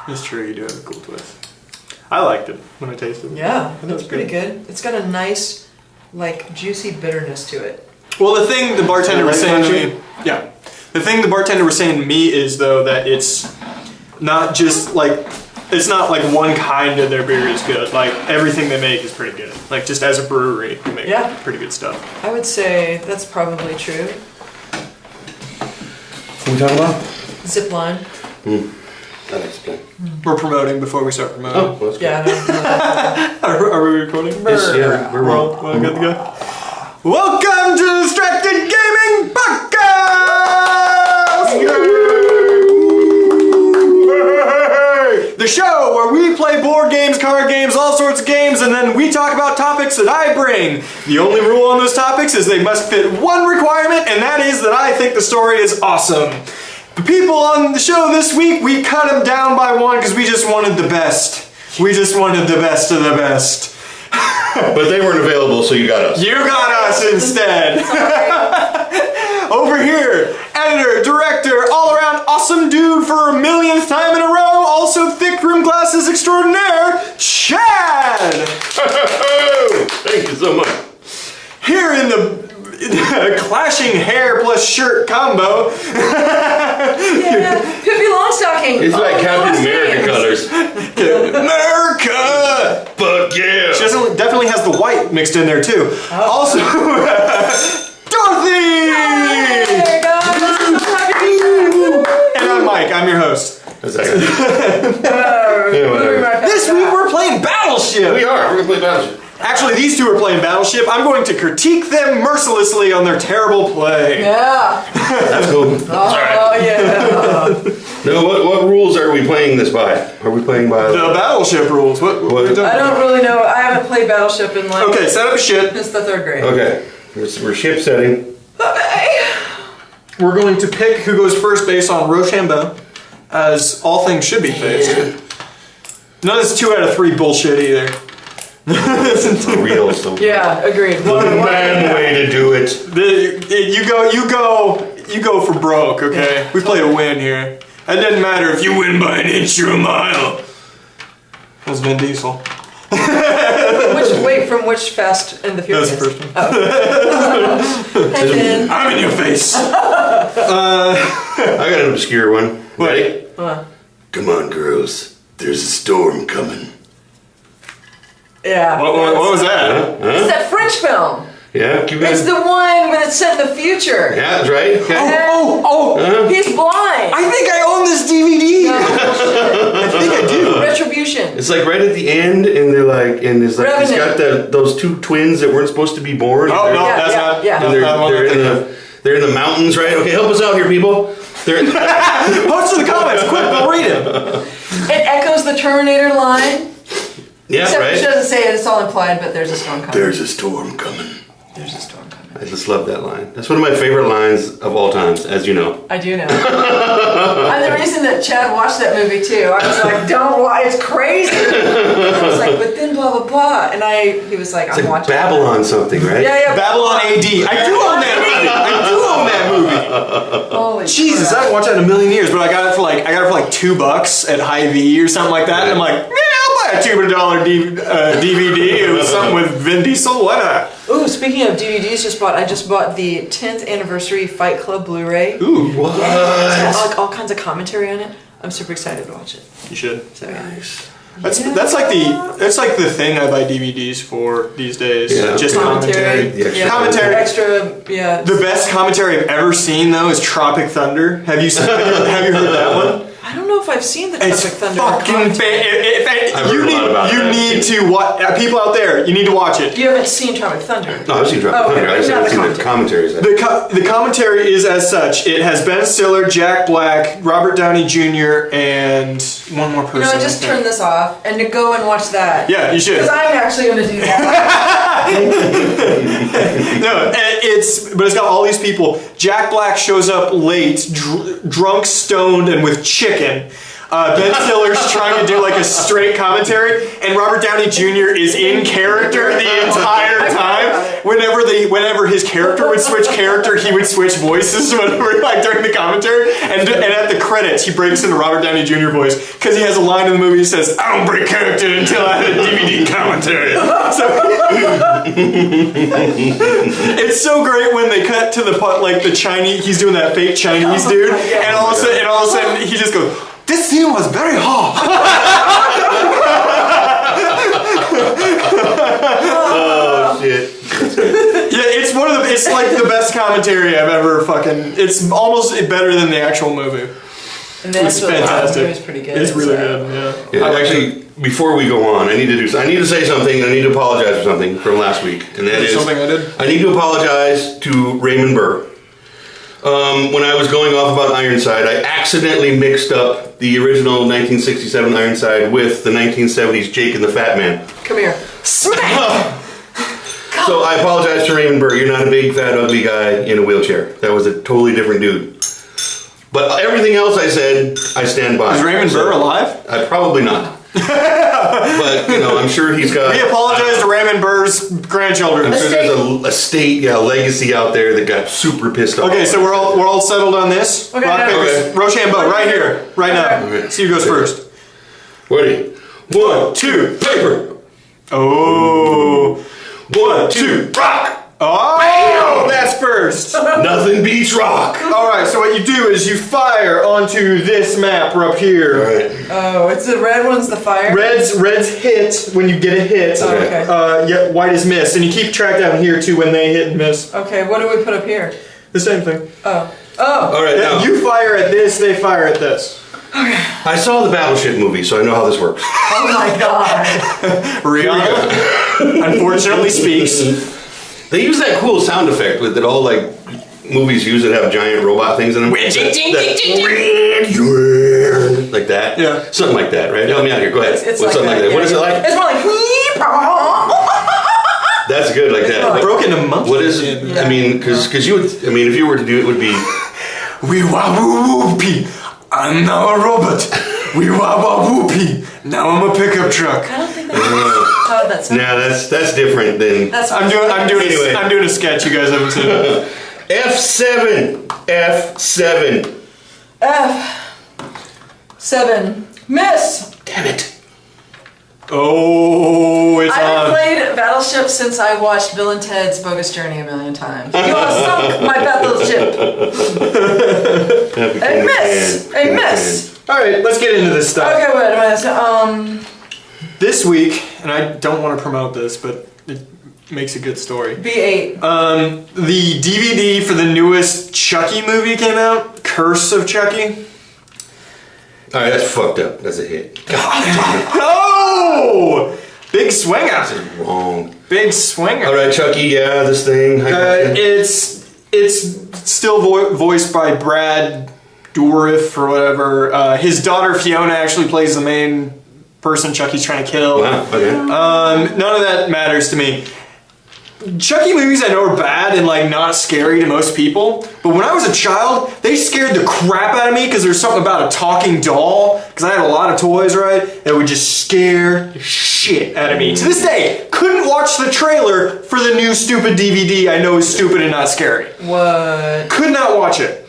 It's true, you do have a cool twist. I liked it when I tasted it. Yeah, it's pretty good. It's got a nice, like, juicy bitterness to it. Well, the thing the bartender was saying to me, the thing the bartender was saying to me is though that it's not just like, it's not like one kind of their beer is good. Like everything they make is pretty good. Like just as a brewery, they make pretty good stuff. I would say that's probably true. What are we talking about? Zipline. That explains. We're promoting before we start promoting. Oh, well, that's good. Yeah. Are we recording? Yes, yeah, we're well, good to go. Welcome to the Distracted Gaming Podcast! The show where we play board games, card games, all sorts of games, and then we talk about topics that I bring. The only rule on those topics is they must fit one requirement, and that is that I think the story is awesome. The people on the show this week, we cut them down by one because we just wanted the best. We just wanted the best of the best. But they weren't available, so you got us. You got us instead. Over here, editor, director, all-around awesome dude for a millionth time in a row, also thick rim glasses extraordinaire, Chad! Thank you so much. Here in the clashing hair plus shirt combo. Yeah, Pippi Longstocking. It's like Captain America colors. America! Fuck yeah! She definitely has the white mixed in there too. Also, Dorothy! Hey guys, I'm so happy to be here. And I'm Mike, I'm your host. That's that yeah, whatever. This week we're playing Battleship! We are, we're gonna play Battleship. Actually, these two are playing Battleship. I'm going to critique them mercilessly on their terrible play. Yeah. That's cool. Oh, yeah. No, what rules are we playing this by? Are we playing by The Battleship rules. What are we doing? I don't really know. I haven't played Battleship in like... Okay, set up ship. Since the 3rd grade. Okay, we're ship setting. Okay. We're going to pick who goes first based on Rochambeau, as all things should be faced. None of this 2 out of 3 bullshit either. For real, so Yeah, agreed. the man way to do it. You go for broke, okay? We play to win here. It doesn't matter if you win by an inch or a mile. That's Vin Diesel. From which Fast and the Furious? That's the first one. Oh. Hey, Vin. I'm in your face. I got an obscure one. Ready? Come on, girls. There's a storm coming. Yeah. What was that? It's that French film. Yeah, keep It's the one when it's set in the future. Yeah, that's right. Okay. He's blind. I think I own this DVD. I think I do. Retribution. It's like right at the end, and they're like, and it's like he's got those 2 twins that weren't supposed to be born. Oh no, that's not. Yeah. And they're in the mountains, right? Okay, help us out here, people. They're Post in the comments, quick, we'll read it. It echoes the Terminator line. yeah, Except right. she doesn't say it, it's all implied, but there's a storm coming. There's a storm coming. There's a storm coming. I just love that line. That's one of my favorite lines of all times, as you know. I do know. I'm the reason that Chad watched that movie too. I was like, don't watch, it's crazy. I was like, but then blah, blah, blah. And he was like, It's I'm like watching Babylon something, right? Yeah. Babylon AD. I do own that movie. Holy Jesus, I crap. haven't watched that in a million years, but I got it for like $2 at Hy-Vee or something like that. And I'm like, I'll buy a $2 DVD with something with Vin Diesel. Why not? Ooh, speaking of DVDs, I just bought the 10th anniversary Fight Club Blu-ray. Ooh, what? It's got like all kinds of commentary on it. I'm super excited to watch it. You should. So yeah. Nice. That's like the thing I buy DVDs for these days. Yeah. Just commentary. The extra Commentary. Yeah. The best commentary I've ever seen though is Tropic Thunder. Have you have you heard that one? I don't know if I've seen the It's Tropic Thunder. fucking you need to watch. People out there, you need to watch it. You haven't seen Tropic Thunder? No, I've seen Tropic Thunder. I just haven't seen the commentaries. The commentary is as such. It has Ben Stiller, Jack Black, Robert Downey Jr., and one more person. You know, just turn this off and to go and watch that. Yeah, you should. Because I'm actually going to do that. No, but it's got all these people. Jack Black shows up late, drunk, stoned, and with chicken. Ben Stiller's trying to do like a straight commentary, and Robert Downey Jr. is in character the entire time. whenever his character would switch character, he would switch voices whenever, like, during the commentary. And at the credits, he breaks into Robert Downey Jr. voice because he has a line in the movie that says, "I don't break character until I have a DVD commentary." So it's so great when they cut to the part, like the Chinese. He's doing that fake Chinese dude, and all of a sudden, he just goes, "This scene was very hot." Oh shit! Yeah, it's like the best commentary I've ever fucking. It's almost better than the actual movie. And It's fantastic. It was pretty good. It's really good. Yeah. Actually, before we go on, I need to say something. I need to apologize for something from last week, and that is something I did. I need to apologize to Raymond Burr. When I was going off about Ironside, I accidentally mixed up the original 1967 Ironside with the 1970s Jake and the Fat Man. Come here. Smack! So I apologize to Raymond Burr. You're not a big, fat, ugly guy in a wheelchair. That was a totally different dude. But everything else I said, I stand by. Is Raymond Burr alive? Probably not. But, I'm sure he's got... We apologize to Raymond Burr's grandchildren. I'm sure there's a state, legacy out there that got super pissed off. Okay, so we're all settled on this? Okay, Rock, paper, okay. Rochambeau, right here, right now. Okay. See who goes first. Ready? 1, 2, paper! Oh. 1, 2, rock! Oh, that's first. Nothing beats rock! Alright, so what you do is you fire onto this map up here. Alright. Oh, it's the red one's the fire? Red's hit when you get a hit. Oh, okay. Yeah, white is miss. And you keep track down here too when they hit and miss. Okay, what do we put up here? The same thing. Oh. Alright, now. You fire at this, they fire at this. I saw the Battleship movie, so I know how this works. Oh my god. Rihanna, unfortunately, speaks. They use that cool sound effect that all, movies use that have giant robot things in them. Like that? Yeah. Something like that, right? Help me out here. Go ahead. It's What's like something like that? yeah. What is it like? It's more like That's good, like that. like- Broken a monkey. What is it? Yeah. I mean, because you would, if you were to do it, would be. We wah woo whoopee. I'm now a robot. We wah wah whoopee. Now I'm a pickup truck. I don't think that's how that sounds. Nah, that's different than. That's I'm doing a sketch you guys haven't seen. F7. F7. Miss! Damn it. Oh, it's I haven't on. played Battleship since I watched Bill and Ted's Bogus Journey 1,000,000 times. You all sunk my Battleship. A miss! A miss! Alright, let's get into this stuff. Okay, wait a minute. So, This week, and I don't want to promote this, but it makes a good story. B8. The DVD for the newest Chucky movie came out, Curse of Chucky. Alright, that's fucked up. That's a hit. Oh! Big swinger. That's wrong. Big swinger. Alright, Chucky, yeah, this thing. It's still voiced by Brad Dourif or whatever. His daughter Fiona actually plays the main person Chucky's trying to kill. Wow, okay. None of that matters to me. Chucky movies I know are bad and not scary to most people, but when I was a child, they scared the crap out of me because there's something about a talking doll, because I had a lot of toys, right, that would just scare the shit out of me. To this day, couldn't watch the trailer for the new stupid DVD I know is stupid and not scary. What? Could not watch it.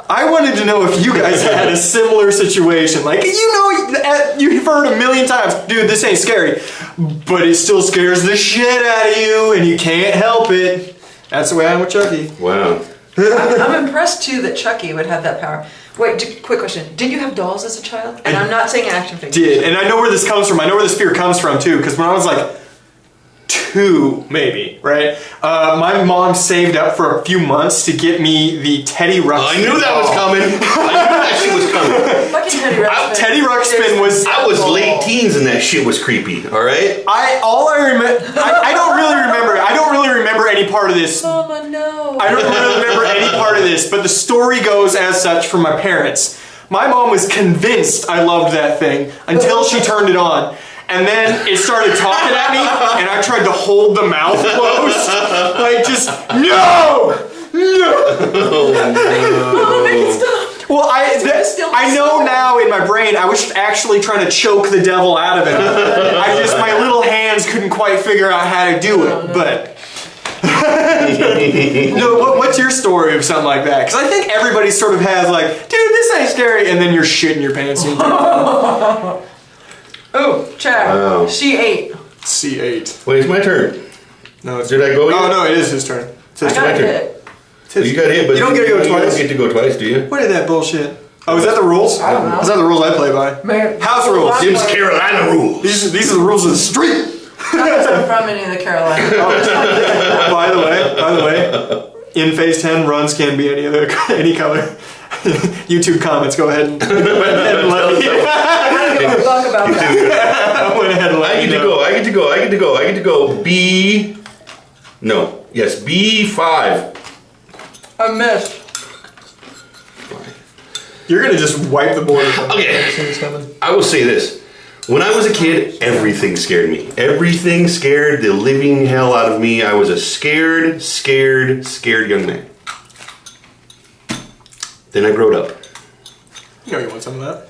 I wanted to know if you guys had a similar situation. You've heard a million times, dude, this ain't scary, but it still scares the shit out of you, and you can't help it. That's the way I am with Chucky. Wow. I'm impressed too that Chucky would have that power. Wait, quick question. Did you have dolls as a child? And I'm not saying action figures. Did, and I know where this comes from. I know where this fear comes from too, because when I was 2, maybe, right? My mom saved up for a few months to get me the Teddy Ruxpin. I knew that was coming. I knew that shit was coming. Fucking Teddy Ruxpin. Teddy Ruxpin was... I was late teens and that shit was creepy, alright? I don't really remember any part of this. Mama, no. I don't really remember any part of this, but the story goes as such from my parents. My mom was convinced I loved that thing until she turned it on. And then it started talking at me, and I tried to hold the mouth closed. No! Oh, make it stop. Well, I know now in my brain I was actually trying to choke the devil out of it. My little hands couldn't quite figure out how to do it, but... No, what's your story of something like that? Because I think everybody sort of has like, dude, this ain't scary, and then you're shitting your pants. Oh, Chad. Wow. She ate. C8. Wait, it's my turn. No, Did I go yet? Oh no, it is his turn. It's his I got turn. hit. Well, you got hit, but You don't get to go twice. You don't get to go twice, do you? What is that bullshit? Oh, is that the rules? I don't know. Is that the rules I play by? Man, House rules. last Jim's one- Carolina rules. These are the rules of the street. I'm from any of the Carolinas. By the way, in phase 10, runs can be any color. YouTube comments, go ahead and let me. I don't give a fuck about that. I went ahead and let I you get to know. go. I get to go. B. No. Yes. B5. I missed. You're gonna just wipe the board. Okay. I will say this. When I was a kid, everything scared me. Everything scared the living hell out of me. I was a scared young man. Then I growed up. You know you want some of that.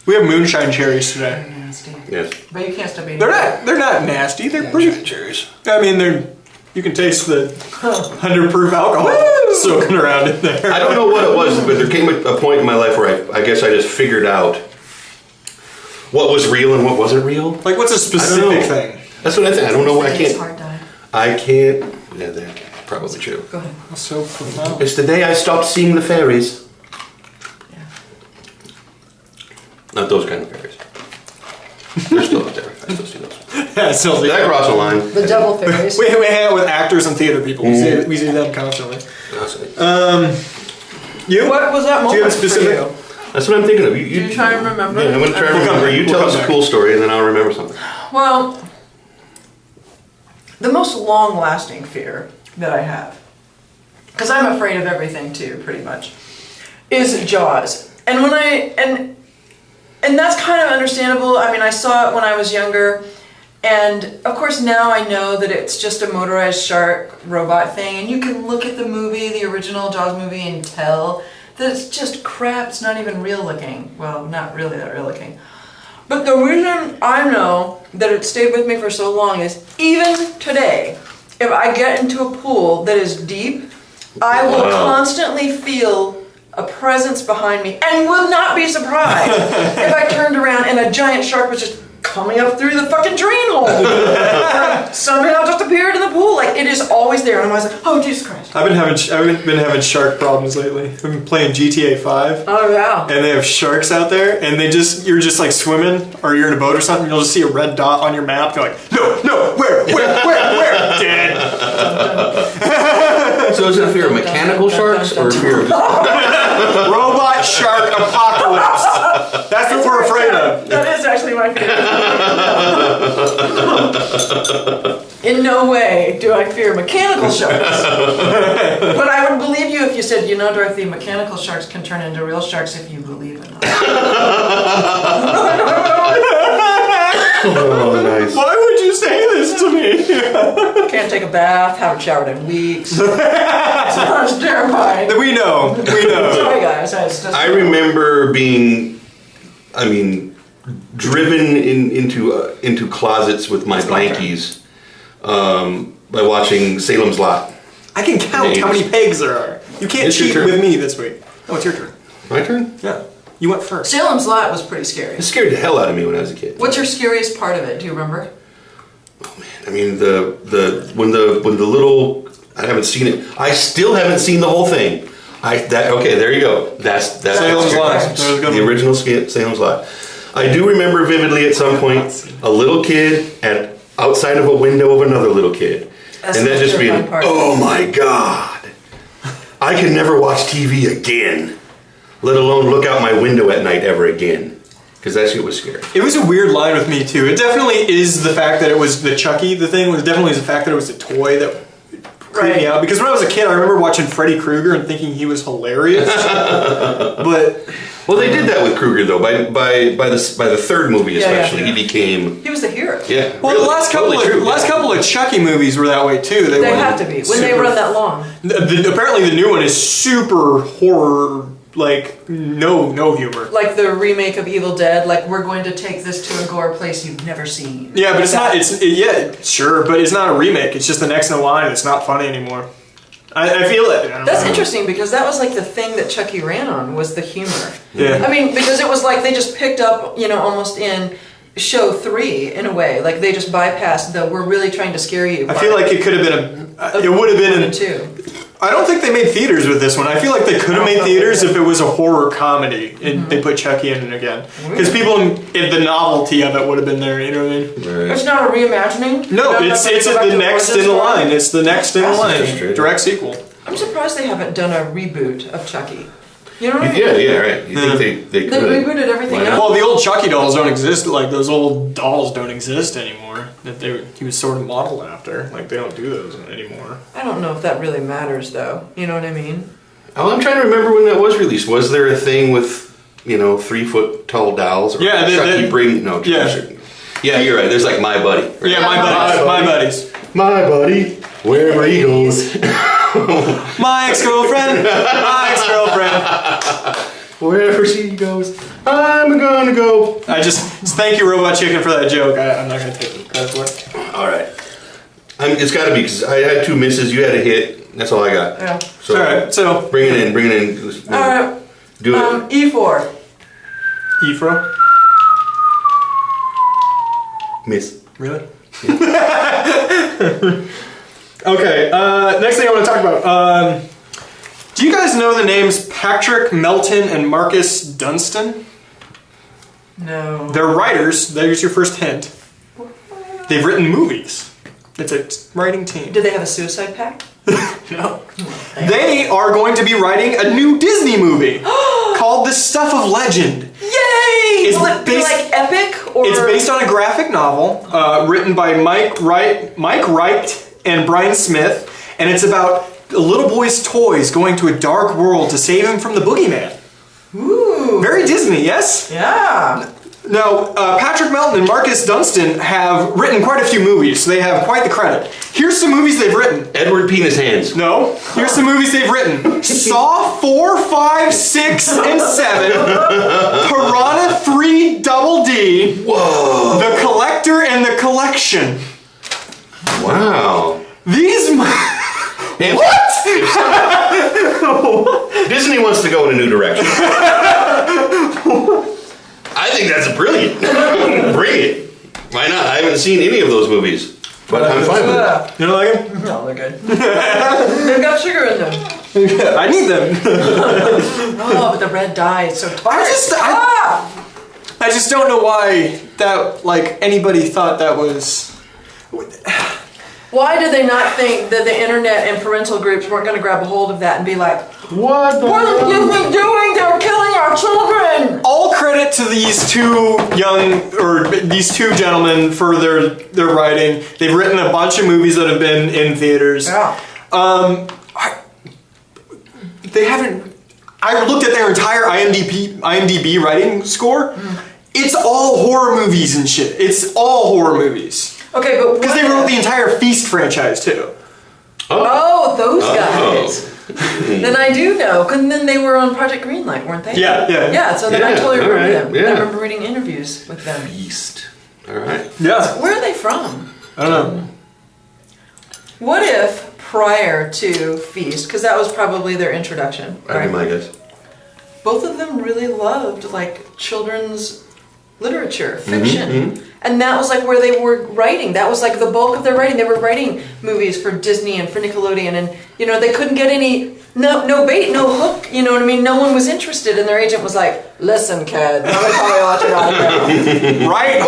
We have moonshine cherries today. Nasty. Yes. But you can't stop eating. They're not nasty. They're pretty cherries. I mean, you can taste the 100 proof alcohol soaking around in there. I don't know what it was, but there came a point in my life where I guess I just figured out what was real and what wasn't real. Like, what's a specific know. thing? That's what I think. I don't know. I It's can't. hard time. I can't. Yeah, that's probably true. Go ahead. So profound. It's the day I stopped seeing the fairies. Yeah. Not those kind of fairies. They're still out there. I still see those. Yeah, it sounds Did I like cross a line? The double fairies. we hang out with actors and theater people. We see them constantly. You? What was that moment Do you have a for specific? you? That's what I'm thinking of. Do you try and remember? Yeah, I'm going to try and We'll come remember. back. You We'll tell come us a back. cool story and then I'll remember something. Well, the most long-lasting fear that I have, because I'm afraid of everything too, pretty much, is Jaws. And when and that's kind of understandable. I mean, I saw it when I was younger, and of course now I know that it's just a motorized shark robot thing, and you can look at the movie, the original Jaws movie, and tell that it's just crap. It's not even real looking. Well, not really that real looking. But the reason I know that it stayed with me for so long is even today, if I get into a pool that is deep, I will constantly feel a presence behind me and will not be surprised if I turned around and a giant shark was just coming up through the fucking drain hole. Or somehow just appeared in the pool. Like, it is always there. And I'm always like, oh, Jesus Christ. I've been having shark problems lately. I've been playing GTA 5. Oh, yeah. And they have sharks out there, and you're just like swimming, or you're in a boat or something, you'll just see a red dot on your map, you're like, no, where, dead. So is it a fear of mechanical sharks or a fear of... Robot shark apocalypse. That's what we're afraid of. That is actually my fear. In no way do I fear mechanical sharks. But I would believe you if you said, you know, Dorothy, mechanical sharks can turn into real sharks if you believe in them. Oh, nice. Why would you say this to me? Can't take a bath, haven't showered in weeks. Sounds terrifying. We know. Sorry, guys. I remember being, driven into closets with my blankies by watching Salem's Lot. I can count how many pegs there are. You can't It's your cheat turn. with me this week. Oh, it's your turn. My turn? Yeah. You went first. Salem's Lot was pretty scary. It scared the hell out of me when I was a kid. What's your scariest part of it? Do you remember? Oh man! I mean, when the little, I haven't seen it. I still haven't seen the whole thing. Okay, there you go. That's Salem's Lot. That was a good the one. original Salem's Lot. I do remember vividly at some point a little kid outside of a window of another little kid, That's and the that just being, terrifying part. oh my god, I can never watch TV again, let alone look out my window at night ever again, because that shit was scary. It was a weird line with me too. It definitely is the fact that it was the Chucky. The thing was definitely the fact that it was a toy that creeped me out. Because when I was a kid, I remember watching Freddy Krueger and thinking he was hilarious. But Well, they did that with Krueger though. By the third movie especially, yeah. he became He was the hero. well, really, the last couple of Chucky movies were that way too. They were have to be when they super- run that long. Apparently, the new one is super horror. Like no humor. Like the remake of Evil Dead. Like, we're going to take this to a gore place you've never seen. Yeah, but Like it's that. not. Sure, but it's not a remake. It's just the next in line. It's not funny anymore. I feel it. I don't That's know. interesting because that was like the thing that Chucky ran on was the humor. Yeah. I mean, because it was like they just picked up, almost in show 3 in a way. Like they just bypassed the we're really trying to scare you. I feel like it could have been it would have been two. I don't think they made theaters with this one. I feel like they could have made theaters if it was a horror comedy and they put Chucky in it again. Because people, the novelty of it would have been there, you know what I mean? Right. It's not a reimagining? No, it's the next in the line. It's the next in the line. Direct sequel. I'm surprised they haven't done a reboot of Chucky. You know what I mean? Yeah, right. You think they could? They rebooted everything else. Well, the old Chucky dolls don't exist. Like, those old dolls don't exist anymore. That he was sort of modeled after. Like, they don't do those anymore. I don't know if that really matters, though. You know what I mean? Oh, I'm trying to remember when that was released. Was there a thing with, 3-foot tall dolls? Or Yeah, Chucky bring... No, yeah. Yeah, you're right. There's like My Buddy. Right? Yeah, my buddies. My buddy, wherever he goes. My ex-girlfriend. My ex-girlfriend. Wherever she goes, I'm gonna go. Thank you, Robot Chicken, for that joke. I'm not gonna take credit for it. All right. It's got to be because I had 2 misses. You had a hit. That's all I got. Yeah. So, All right, so bring it in. All right. Do it. E4. Ephro. Miss. Really? Okay. Next thing I want to talk about. Do you guys know the names Patrick Melton and Marcus Dunstan? No. They're writers. There's your first hint. They've written movies. It's a writing team. Do they have a suicide pact? No. They are going to be writing a new Disney movie called The Stuff of Legend. Yay! Will it be like epic? Or? It's based on a graphic novel written by Mike Wright and Brian Smith, and it's about a little boy's toys going to a dark world to save him from the boogeyman. Ooh. Very Disney, yes? Yeah. Now, Patrick Melton and Marcus Dunstan have written quite a few movies, so they have quite the credit. Here's some movies they've written. Edward Penis Hands. No. Here's some movies they've written. Saw 4, 5, 6, and 7. Piranha 3 Double D. Whoa. The Collector and the Collection. Wow. These... What? Disney wants to go in a new direction. I think that's brilliant. Bring it. Why not? I haven't seen any of those movies, but I'm fine with it. You don't like them? No, they're good. They've got sugar in them. I need them. Oh, but the red dye is so tart. I just don't know why that, anybody thought that was... Why did they not think that the internet and parental groups weren't going to grab a hold of that and be like, What the what are you doing? They're killing our children! All credit to these two gentlemen for their writing. They've written a bunch of movies that have been in theaters. Yeah. They haven't... I looked at their entire IMDb writing score. It's all horror movies and shit. It's all horror movies. Okay, but Because they wrote the entire Feast franchise, too. Oh, those guys. Then I do know, because then they were on Project Greenlight, weren't they? Yeah. Yeah, so then I totally remember them. yeah. I remember reading interviews with them. Beast. All right. Yeah. Where are they from? I don't know. What if prior to Feast, because that was probably their introduction, That'd be my guess. both of them really loved children's literature, fiction. And that was where they were writing. That was the bulk of their writing. They were writing movies for Disney and for Nickelodeon, and they couldn't get no bait, no hook, you know what I mean? No one was interested, and their agent was like, listen, kid, let me tell you what you gotta do. Right?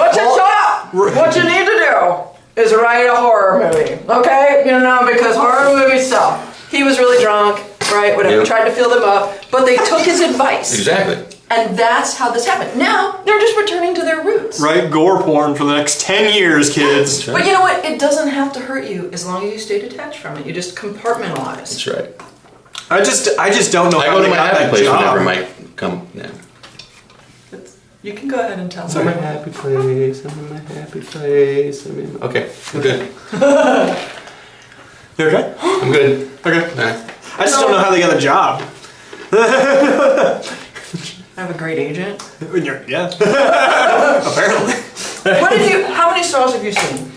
What you need to do is write a horror movie, okay? Because horror movies sell. He was really drunk, right? Whatever, tried to fill them up, but they took his advice. Exactly. And that's how this happened. Now, they're just returning to their roots. Right? Gore porn for the next 10 years, kids. But you know what? It doesn't have to hurt you as long as you stay detached from it. You just compartmentalize. That's right. I just don't know I how go to they my got happy that place job. whenever Mike come now. You can go ahead and tell I'm me. in my happy place. I'm in my happy place. Okay, I'm good. You okay? I'm good. Okay. All right. I just don't know how they got the job. I have a great agent. Yeah. Apparently. How many Saws have you seen?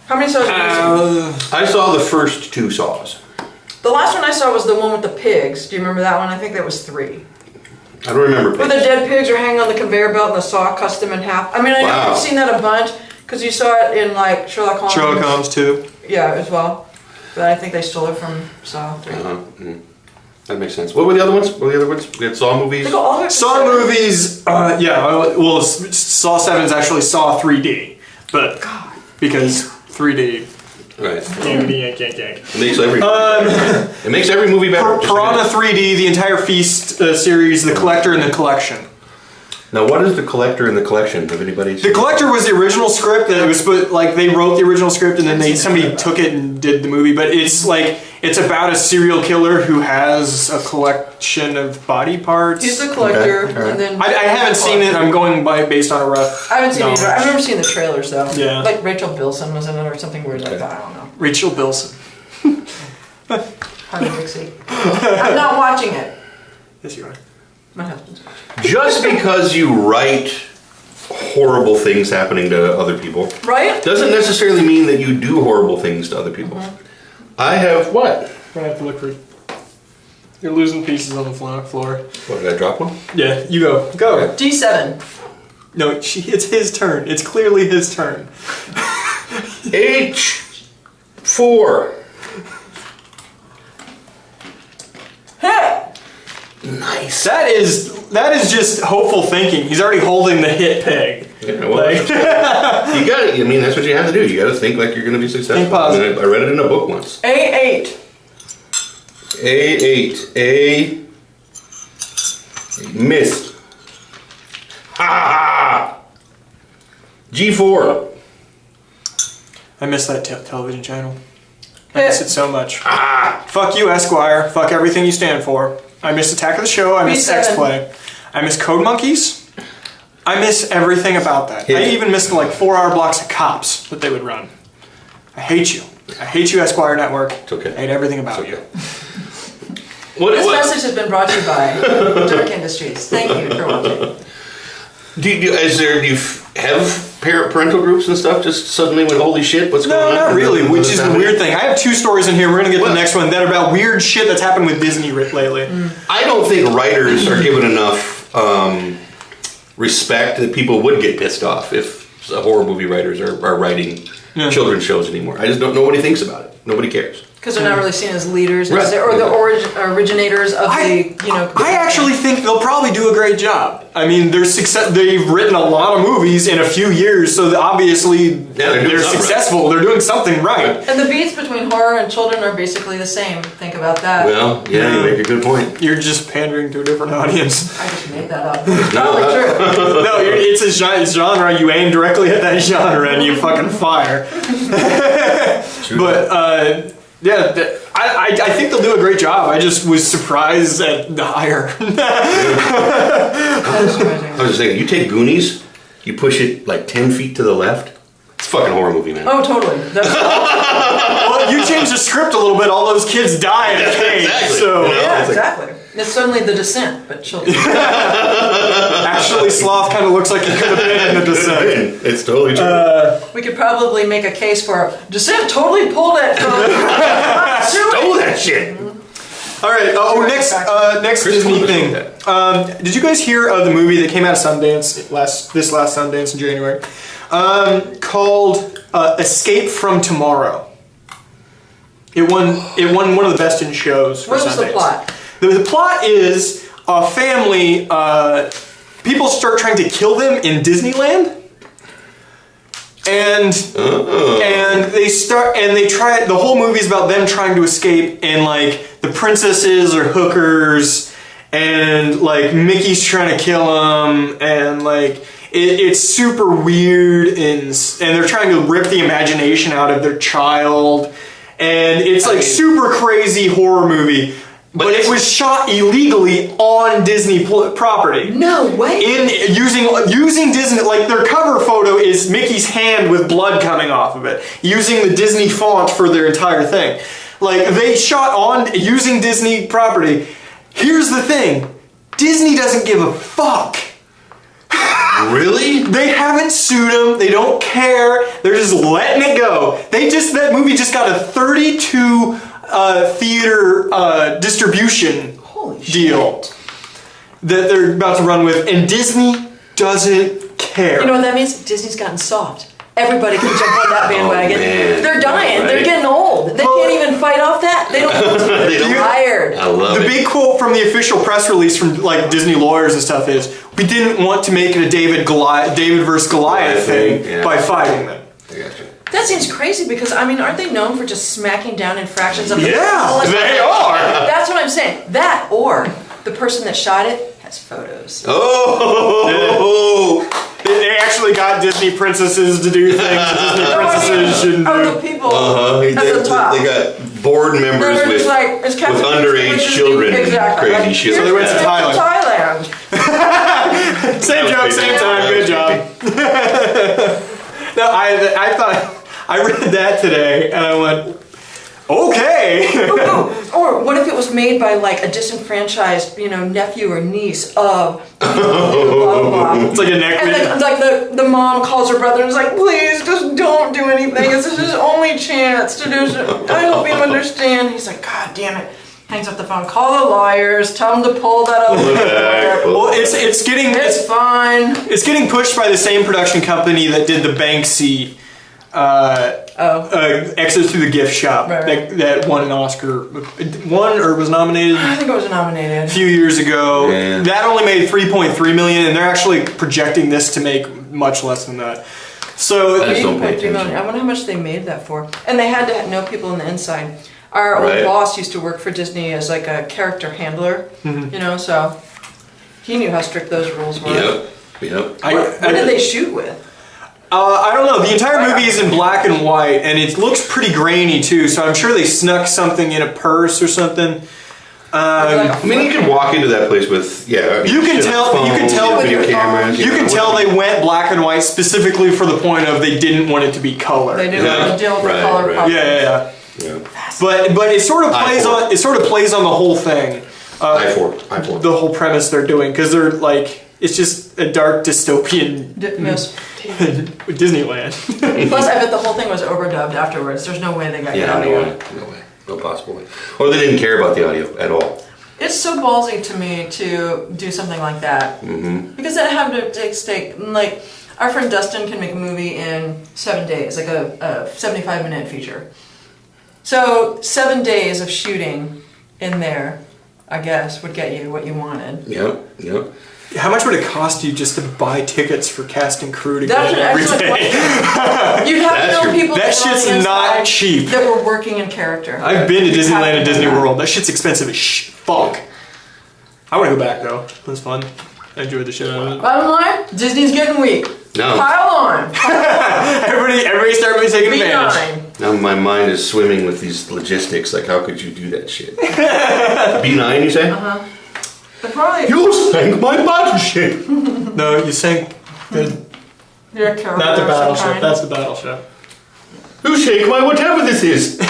How many Saws have you seen? I saw the first 2 Saws. The last one I saw was the one with the pigs. Do you remember that one? I think that was 3. I don't remember. Where the dead pigs are hanging on the conveyor belt and the saw cuts them in half. I mean, I know you've seen that a bunch because you saw it in like Sherlock Holmes. Sherlock Holmes 2. Yeah, as well. But I think they stole it from Saw 3. That makes sense. What were the other ones? We had Saw movies. They go all the way to Saw 7. movies, well, Saw 7 is actually Saw 3D, but because 3D. Right. Yank. It makes every it makes every movie better. Piranha 3D, the entire Feast series, The Collector, and The Collection. Now, what is The Collector and The Collection? Have anybody seen The Collector was the original script that it was, like, they wrote the original script and then somebody took it and did the movie, but it's like, it's about a serial killer who has a collection of body parts. He's the collector, Okay. and then... I haven't seen it, I'm going based on a rough I haven't seen it knowledge. either. I remember seeing the trailers, though. Yeah. Like Rachel Bilson was in it or something weird like that, I don't know. Rachel Bilson. Honey Dixie. I'm not watching it. Yes, you are. My husband's watching. Just because you write horrible things happening to other people Right? doesn't necessarily mean that you do horrible things to other people. I have what? I have to look for. You're losing pieces on the floor. What, did I drop one? Yeah, you go. Go. D7. No, it's his turn. It's clearly his turn. H4. Hey! Nice. That is just hopeful thinking. He's already holding the hit peg. Yeah, well, Like, you got it. I mean, that's what you have to do. You got to think like you're going to be successful. Think positive. I read it in a book once. A8. A8. A. Missed. Ha! G4. I miss that television channel. I miss it so much. Ah! Fuck you, Esquire. Fuck everything you stand for. I miss Attack of the Show. I miss B7. X-Play. I miss Code Monkeys. I miss everything about that. Yeah. I even missed the like 4-hour blocks of Cops that they would run. I hate you. I hate you, Esquire Network. It's okay. I hate everything about you. This message has been brought to you by Durnk Industries. Thank you for watching. Do you have parental groups and stuff just suddenly when holy shit, what's going on? No, not really, which is the happening? weird thing. I have 2 stories in here. We're going to get to the next one that are about weird shit that's happened with Disney lately. I don't think writers are given enough respect that people would get pissed off if horror movie writers are writing children's shows anymore. I just don't. Nobody thinks about it. Nobody cares. Because they're not really seen as leaders, Right. or the originators of I the, actually think they'll probably do a great job. I mean, they've written a lot of movies in a few years, so obviously they're doing they're something successful. right. They're doing something right. And the beats between horror and children are basically the same. Think about that. Well, yeah, you make a good point. You're just pandering to a different audience. I just made that up. It's probably true. No, it's a genre. You aim directly at that genre and you fucking fire. But yeah, I think they'll do a great job. I just was surprised at the hire. That is surprising. I was just saying, you take Goonies, you push it like 10 feet to the left. It's a fucking horror movie, man. Oh, totally. That's Well, you change the script a little bit. All those kids die in a cage. Exactly. So You know? yeah, It's like- exactly. It's suddenly The Descent, but children. actually, Sloth kind of looks like he could have been in The Descent. It's totally true. We could probably make a case for Descent totally pulled it from Stole that shit. All right. Next Chris Disney Columbus thing. wrote Did you guys hear of the movie that came out of Sundance this last Sundance in January, called Escape from Tomorrow? It won one of the best in shows for What Sundance. was the plot? The plot is a family. People start trying to kill them in Disneyland. And they try. The whole movie's about them trying to escape, and like the princesses are hookers, and like Mickey's trying to kill them, and like it's super weird, and they're trying to rip the imagination out of their child, and it's like super crazy horror movie. But it was shot illegally on Disney property. No way. Using Disney, like their cover photo is Mickey's hand with blood coming off of it, using the Disney font for their entire thing. Like they shot on using Disney property. Here's the thing, Disney doesn't give a fuck. Really? They haven't sued them. They don't care. They're just letting it go. That movie just got a 32 theater distribution Holy deal shit. that they're about to run with, and Disney doesn't care. You know what that means? Disney's gotten soft. Everybody can jump on that bandwagon. man. They're dying. Right. They're getting old. They can't even fight off that. They don't want to. They're tired. I love The it. big quote from the official press release from like Disney lawyers and stuff is, "We didn't want to make it a David versus Goliath thing by fighting them." I got you. That seems crazy because, I mean, aren't they known for just smacking down infractions of the Yeah, they are. That's what I'm saying. That or the person that shot it has photos. Oh! They actually got Disney princesses to do things that Disney princesses shouldn't do. Oh, the people They, at the top. they got board members They're with, just like, it's with Captain underage Disney, children exactly. and crazy Like, shit. So they went to here's Thailand. Thailand. Same joke, same time. Good job. No, I thought I read that today and I went, okay. Or what if it was made by like a disenfranchised, nephew or niece of blah, blah, blah. It's like a neck. And then, like the mom calls her brother and is like, please just don't do anything. This is his only chance to do so. I hope you understand. He's like, God damn it. Hangs up the phone. Call the lawyers. Tell them to pull that up. Well, it's fine. It's getting pushed by the same production company that did the Banksy Exit Through the Gift Shop Right. that won an Oscar. Won or was nominated I think it was nominated. a few years ago. Yeah. That only made $3.3 million, and they're actually projecting this to make much less than that. So I just don't pay 8.3 million. attention. I wonder how much they made that for. And they had to know people on the inside. Our Right. old boss used to work for Disney as like a character handler, so he knew how strict those rules were. Yep. What did they shoot with? I don't know. The entire movie is in black and white, and it looks pretty grainy too. So I'm sure they snuck something in a purse or something. I mean, you can walk into that place with You can tell video cameras. You can tell they went black and white specifically for the point of they didn't want it to be color. They didn't want to deal with the color problem. Yeah. Yeah. But it sort of plays on the whole thing. I4. The whole premise they're doing, because they're like, it's just a dark dystopian Disneyland. Plus, I bet the whole thing was overdubbed afterwards. There's no way they got good No audio. way. No possible way. Or they didn't care about the audio at all. It's so ballsy to me to do something like that. Because that have to take stake. Like, our friend Dustin can make a movie in 7 days, like a 75-minute feature. So 7 days of shooting in there, I guess, would get you what you wanted. Yep. How much would it cost you just to buy tickets for cast and crew to That's get an every excellent day? question. You'd have to know people that that were on shit's the not inside cheap. that were working in character. I've been to You'd have Disneyland and know Disney that. World. That shit's expensive as fuck. I want to go back though. It was fun. I enjoyed the shit out of it. Bottom line, Disney's getting weak. No. Pile on. Everybody started taking advantage. B9. Now my mind is swimming with these logistics. Like, how could you do that shit? B9, you say? But probably You sank my battleship. No, you sank the you're a character not the of some battleship. kind. That's the battleship. You shake my whatever this is. I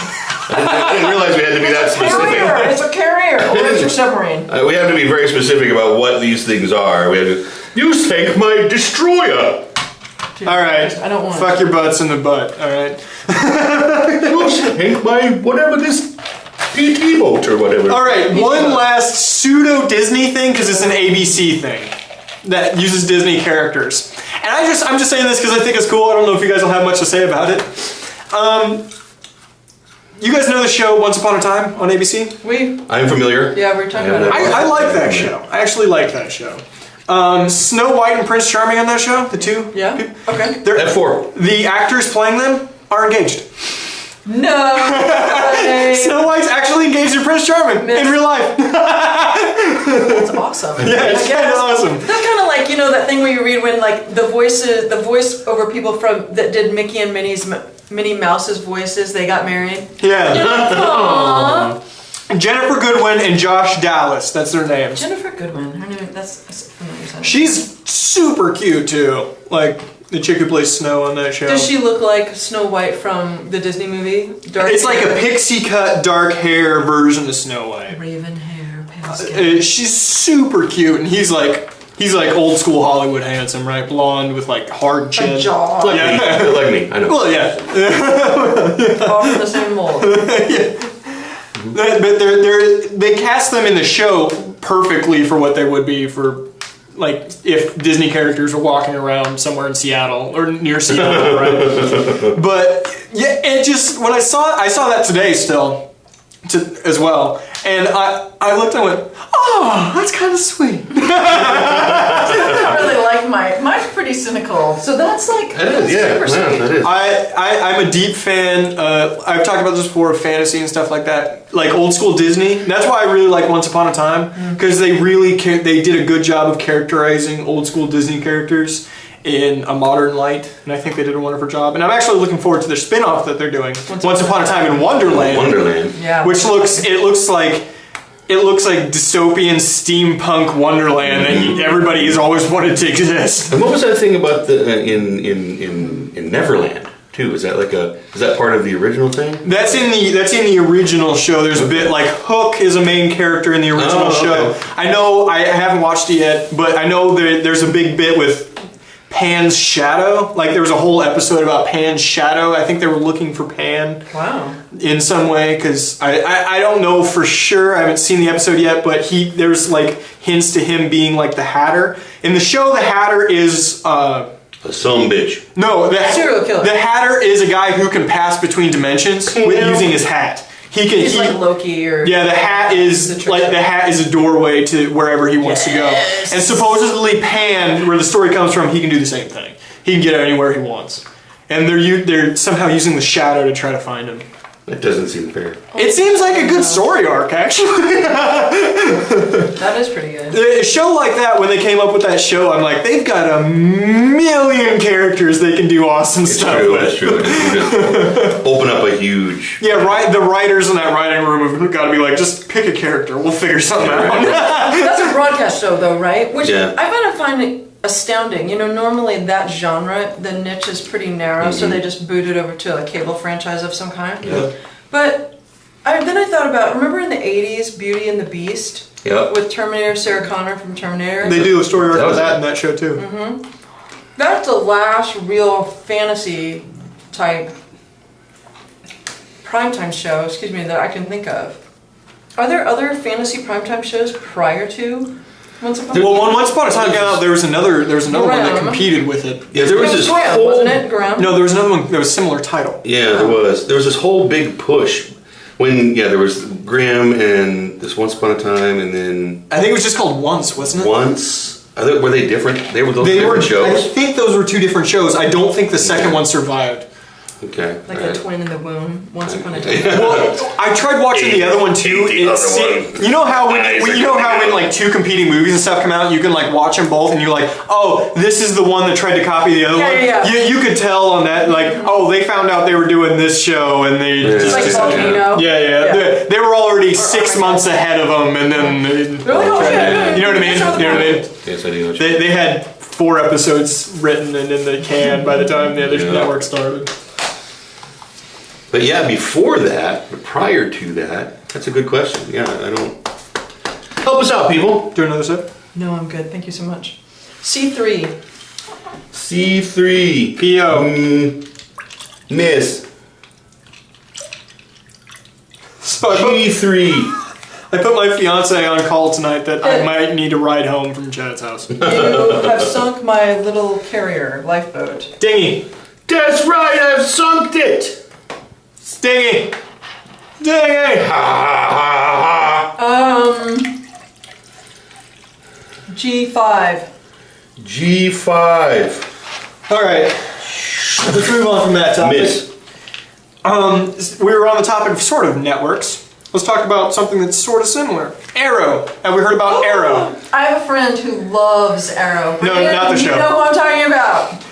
didn't realize we had to be that specific. It's a carrier, or it's your submarine. We have to be very specific about what these things are. We have to. You sank my destroyer. Dude, All right. I don't want Fuck your butts in the butt. All right. You sank my whatever this PT boat or whatever. All right. One last pseudo Disney thing, because it's an ABC thing that uses Disney characters. And I'm just saying this because I think it's cool. I don't know if you guys will have much to say about it. You guys know the show Once Upon a Time on ABC? I'm familiar. Yeah, we were talking about it. I like that show. I actually like that show. Snow White and Prince Charming on that show, the two. Yeah. people. Okay. F4. The actors playing them are engaged. No. way. Snow White's actually engaged to Prince Charming in real life. That's awesome. Yeah, it's kind of awesome. That's kind of like, that thing where you read when like the voice over people that did Mickey and Minnie Mouse's voices, they got married. Yeah. Aww. Jennifer Goodwin and Josh Dallas, that's their names. Jennifer Goodwin. Her name. That's familiar. She's super cute too. Like the chick who plays Snow on that show. Does she look like Snow White from the Disney movie? Dark It's like hair, a pixie cut, dark hair version of Snow White. raven hair, pale skin. She's super cute, and he's like old school Hollywood handsome, right? Blonde with like hard chin. A jaw. Like me. Like me. I know. Well, yeah. All from the same mold. But they cast them in the show perfectly for what they would be for, like, if Disney characters were walking around somewhere in Seattle or near Seattle, right? But yeah, it just when I saw that today still, as well, and I looked and went, oh, that's kind of sweet. I really like mine's pretty cynical, so that's like That is, yeah, super sweet. that is. I'm a deep fan. I've talked about this before, of fantasy and stuff like that, like old school Disney. That's why I really like Once Upon a Time, because they really they did a good job of characterizing old school Disney characters in a modern light, and I think they did a wonderful job. And I'm actually looking forward to their spin-off that they're doing, Once Upon a Time in Wonderland. Yeah, which looks like dystopian steampunk Wonderland that everybody has always wanted to exist. And what was that thing about the in Neverland too? Is that part of the original thing? That's in the original show. There's a bit like Hook is a main character in the original show. Okay. I know I haven't watched it yet, but I know there's a big bit with Pan's shadow. Like there was a whole episode about Pan's shadow. I think they were looking for Pan. Wow. In some way, because I don't know for sure. I haven't seen the episode yet, but there's like hints to him being like the Hatter. In the show, the Hatter is A sumbitch. no, Serial killer. The Hatter is a guy who can pass between dimensions using his hat. He's like Loki or yeah. The hat is a doorway to wherever he wants to go. And supposedly Pan, where the story comes from, he can do the same thing. He can get anywhere he wants. And they're somehow using the shadow to try to find him. That doesn't seem fair. It seems like a good story arc, actually. That is pretty good. A show like that, when they came up with that show, I'm like, they've got a million characters they can do awesome stuff with. It's true. You just open up a huge... Yeah, right. The writers in that writing room have got to be like, just pick a character. We'll figure something out. That's a broadcast show, though, right? Which Yeah. I find it astounding. You know, normally that genre, the niche is pretty narrow, so they just boot it over to a cable franchise of some kind. Yeah. But then I thought about, remember in the 80s, Beauty and the Beast? Yep. With Terminator, Sarah Connor from Terminator? They do a story arc of that in that show, too. That's the last real fantasy type primetime show, that I can think of. Are there other fantasy primetime shows prior to Once Upon a Time? Well, Once Upon a Time came out, there was another one that competed with it. Yeah, there was this Graham, whole... wasn't it? Graham? No, there was another one that was similar title. Yeah, there was. There was this whole big push when, there was Graham and this Once Upon a Time, and then I think it was just called Once, wasn't it? Once. Were they different? They were those They different were. shows? I think those were two different shows. I don't think the second one survived. Okay. Like alright. a twin in the womb, Once Upon a Time. Well, I tried watching the other one too. The other one. You know how when like two competing movies and stuff come out, you can like watch them both, and you're like, oh, this is the one that tried to copy the other one. Yeah. You could tell on that, like, oh, they found out they were doing this show, and they It's like Volcano. Yeah. They were already 6 months ahead of them, and then They're like, oh, yeah. you know what I mean? You know what I mean? Yes, I do. They had 4 episodes written and in the can by the time the other network started. But yeah, before that, prior to that, that's a good question. Yeah, I don't... Help us out, people. Do another sip? No, I'm good. Thank you so much. C3. C3. P.O. Miss. So G3. I put my fiance on call tonight that I might need to ride home from Chad's house. You have sunk my little carrier lifeboat. Dingy. That's right, I've sunk it. Dingy. Dingy. G5. G5. All right. Let's move on from that topic. Miss. We were on the topic of sort of networks. Let's talk about something that's sort of similar. Arrow. Have we heard about Arrow? I have a friend who loves Arrow. No, not the show. You know who I'm talking about.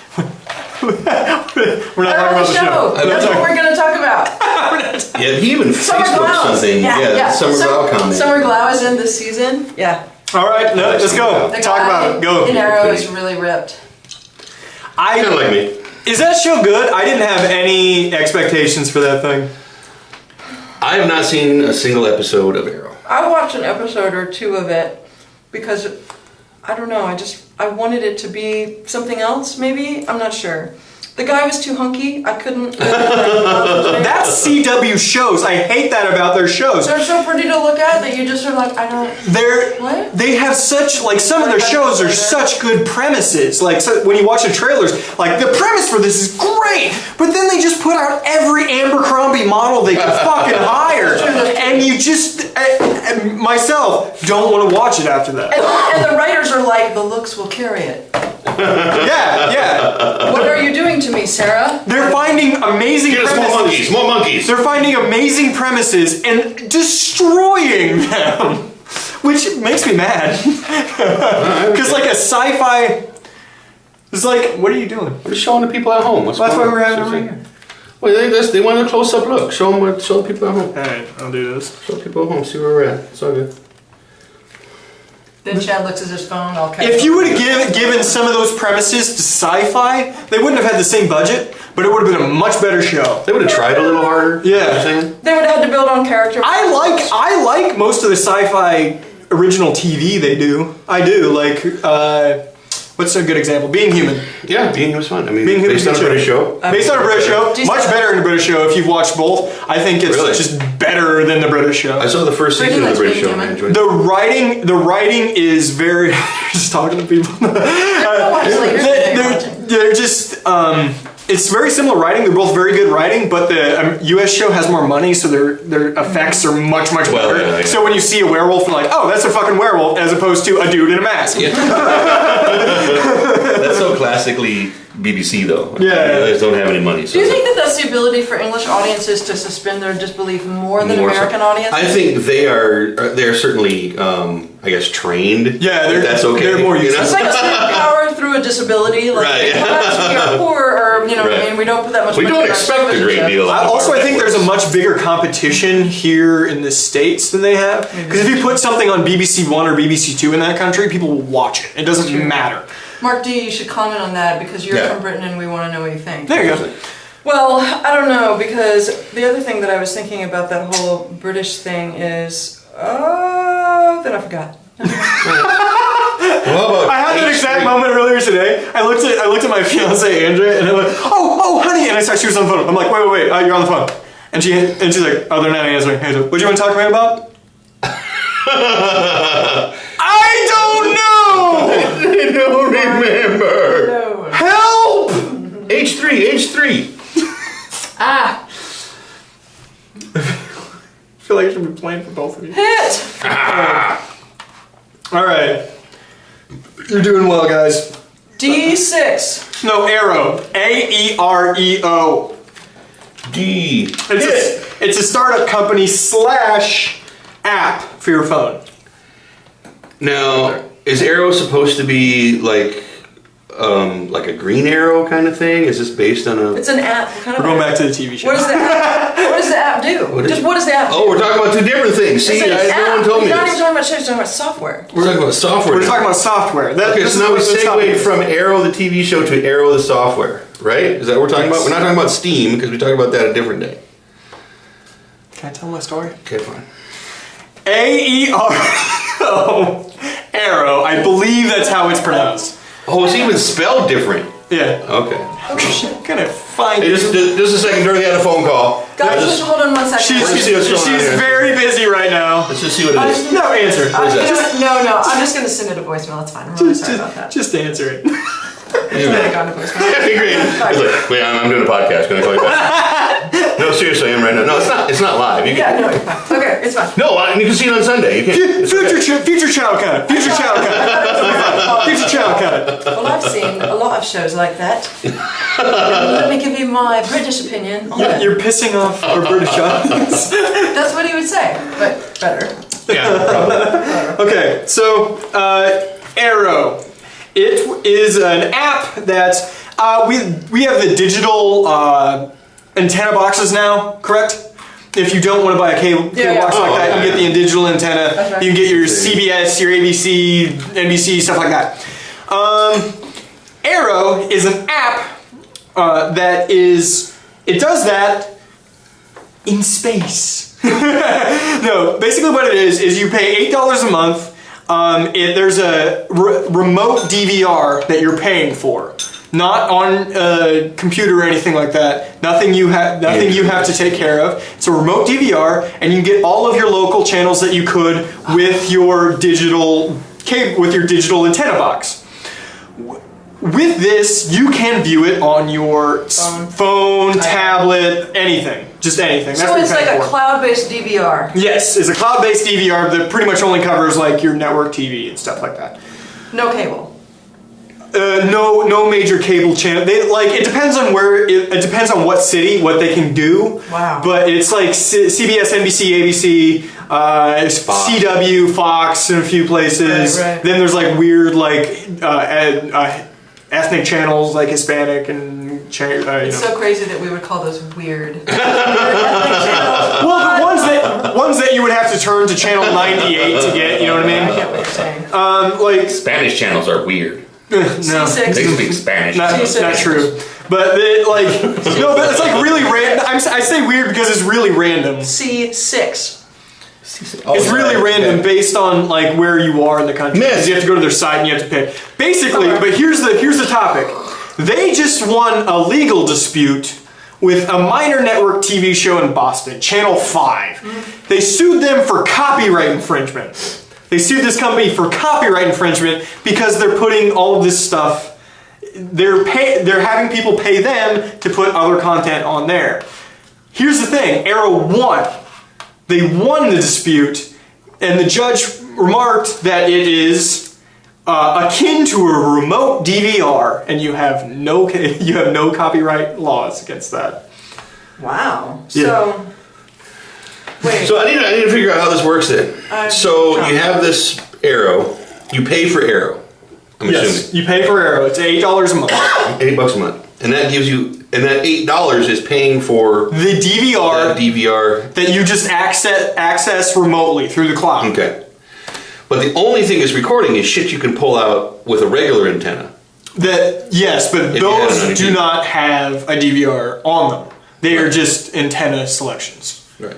We're not talking about the show. That's what we're going to talk about. Yeah, he even Summer Facebook Glau. something. Yeah, Summer Glau comment. Summer Glau is in this season. Yeah. All right, let's go. The Talk guy about it. Go. in Arrow is really ripped. Kind of like me. Is that show good? I didn't have any expectations for that thing. I have not seen a single episode of Arrow. I watched an episode or two of it because, I don't know, I wanted it to be something else, maybe? I'm not sure. The guy was too hunky. I couldn't. That's CW shows. I hate that about their shows. They're so pretty to look at that you just are like, I don't. They have such some of their shows are such good premises. Like when you watch the trailers, like the premise for this is great, but then they just put out every Abercrombie model they can fucking hire, and you just myself don't want to watch it after that. And the writers are like, the looks will carry it. Yeah. What are you doing to me, Sarah? They're finding amazing premises. More monkeys. They're finding amazing premises and destroying them, which makes me mad. Because like a sci-fi, it's like, what are you doing? I'm just showing the people at home. That's why we're having it right here. Well, they want a close-up look. Show the people at home. All right, I'll do this. Show the people at home. See where we're at. It's all good. Then Chad looks at his phone. If you would have given some of those premises to sci-fi, they wouldn't have had the same budget, but it would have been a much better show. They would have tried a little harder. Yeah. They would have had to build on character. I like most of the sci-fi original TV they do. I do. Like, what's a good example? Being Human. Yeah, Being Human's fun. I mean, Being based on a British show. Based on a British show. Much better than a British show if you've watched both. I think it's just better than the British show. I saw the first season of the British show and I enjoyed it. The writing is very... just talking to people. They're just... it's very similar writing. They're both very good writing, but the US show has more money, so their effects are much better. Yeah. So when you see a werewolf, you're like, oh, that's a fucking werewolf, as opposed to a dude in a mask. Yeah. That's so classically BBC, though. Yeah. They just don't have any money. So. Do you think that that's the ability for English audiences to suspend their disbelief more than American audiences? I think they're certainly, I guess, trained. Yeah, that's okay. They're more used to it. It's like superpower through a disability. Like, because we are poor, or, I mean, we don't put that much money. We don't expect a great deal. Also, I think there's a much bigger competition here in the States than they have. Because if you put something on BBC One or BBC Two in that country, people will watch it. It doesn't matter. Mark D, you should comment on that because you're from Britain and we want to know what you think. There you go. Well, I don't know, because the other thing that I was thinking about that whole British thing is, then I forgot. I had that exact moment earlier today. I looked at my fiance Andrea, and I went, "Oh, honey!" And I saw she was on the phone. I'm like, "Wait, you're on the phone." And she's like, "Oh, they're not answering." Hey, what do you want to talk to me about? I don't know. I don't remember. No. Help! H3. Ah. I feel like I should be playing for both of you. Hit! Alright. You're doing well, guys. D6. No, Arrow. A-E-R-E-O. D. It's a startup company / app for your phone. Now, is Arrow supposed to be like a Green Arrow kind of thing? Is this based on a... It's an app. We're going back to the TV show. What does the app do? What does the app do? Oh, we're talking about two different things. See, no one told me We're not this. even talking about shows, we're talking about software. We're talking about software. We're talking about software. Okay, so now we segued from Arrow the TV show to Arrow the software, right? Is that what we're talking about? We're not talking about Steam, because we talked about that a different day. Can I tell my story? Okay, fine. A-E-R-O. Arrow. I believe that's how it's pronounced. Oh, it's even spelled different. Yeah. Okay. I'm gonna find Hey, just a second. Dorothy had a phone call. Guys, just hold on 1 second. She's very busy right now. Let's just see what it is. No, answer. No, I'm just gonna send it a voicemail. That's fine. I'm really sorry about that. Just answer it. It's really gone to voicemail. That'd be great. He's like, wait, I'm doing a podcast. Can I call you back? No, seriously, I am right now. No, it's not live. You can, No, you're fine. Okay, it's fine. No, you can see it on Sunday. You can't. Future channel cut. Future channel cut. Future channel cut. Well, I've seen a lot of shows like that. Let me give you my British opinion on it. You're pissing off our British audience. That's what he would say, but better. Yeah, probably. Okay, so Arrow. It is an app that we have the digital antenna boxes now, correct? If you don't want to buy a cable box like that, you get the digital antenna. Right. You can get your CBS, your ABC, NBC, stuff like that. Arrow is an app it does that in space. No, basically what it is you pay $8 a month. There's a remote DVR that you're paying for. not on a computer or anything like that. Nothing you have to take care of. It's a remote DVR, and you can get all of your local channels that you could with your digital antenna box. With this, you can view it on your phone, tablet, anything. Just anything. That's so what it's you're like paying a for. cloud-based DVR. Yes, it's a cloud-based DVR that pretty much only covers like your network TV and stuff like that. No cable. No major cable channel. It depends on where. It depends on what city, what they can do. Wow. But it's like CBS, NBC, ABC, CW, Fox, in a few places. Right. Then there's like weird ethnic channels like Hispanic and It's so crazy that we would call those weird. Well, the ones that you would have to turn to channel 98 to get. You know what I mean? I get what you're saying. Like Spanish channels are weird. no. C6. They speak Spanish. Not true. But no, but it's like really random. I say weird because it's really random. C6. It's really random based on like where you are in the country. Because you have to go to their site and you have to pick. Basically, but here's the topic. They just won a legal dispute with a minor network TV show in Boston, Channel 5. They sued them for copyright infringement. They sued this company for copyright infringement because they're putting all of this stuff. They're having people pay them to put other content on there. Here's the thing: Arrow won. They won the dispute, and the judge remarked that it is akin to a remote DVR, and you have no copyright laws against that. Wow. Yeah. So, wait. So I need to figure out how this works then. So you have this Arrow. You pay for Arrow. I'm assuming. You pay for Arrow. It's $8 a month. $8 a month, and that gives you, and that $8 is paying for The DVR that you just access remotely through the cloud. Okay. But the only thing it's recording is shit you can pull out with a regular antenna. Yes, but If you had it on those a do TV. not have a DVR on them. They are just antenna selections. Right.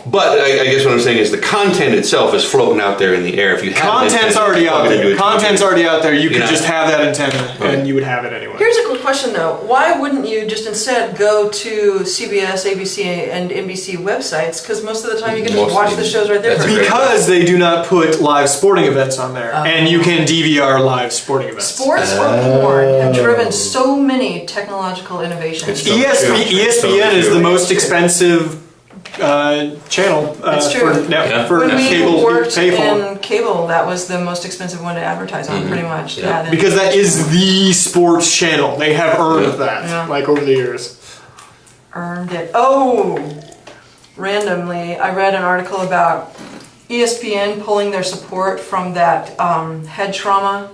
But I guess what I'm saying is the content itself is floating out there in the air. If you have Content's already out there. Content's already out there. You could know. just have that antenna, and you would have it anyway. Here's a quick question though. Why wouldn't you just instead go to CBS, ABC, and NBC websites? Because most of the time you can just watch the shows right there. That's a great Because they do not put live sporting events on there, and you can DVR live sporting events. Sports or porn have driven so many technological innovations. ESPN is the most expensive channel It's true. for When we cable worked pay for. in cable, that was the most expensive one to advertise on, pretty much. Yeah. then- Because that is the sports channel. They have earned that, Yeah. like over the years. Earned it. Oh! Randomly, I read an article about ESPN pulling their support from that head trauma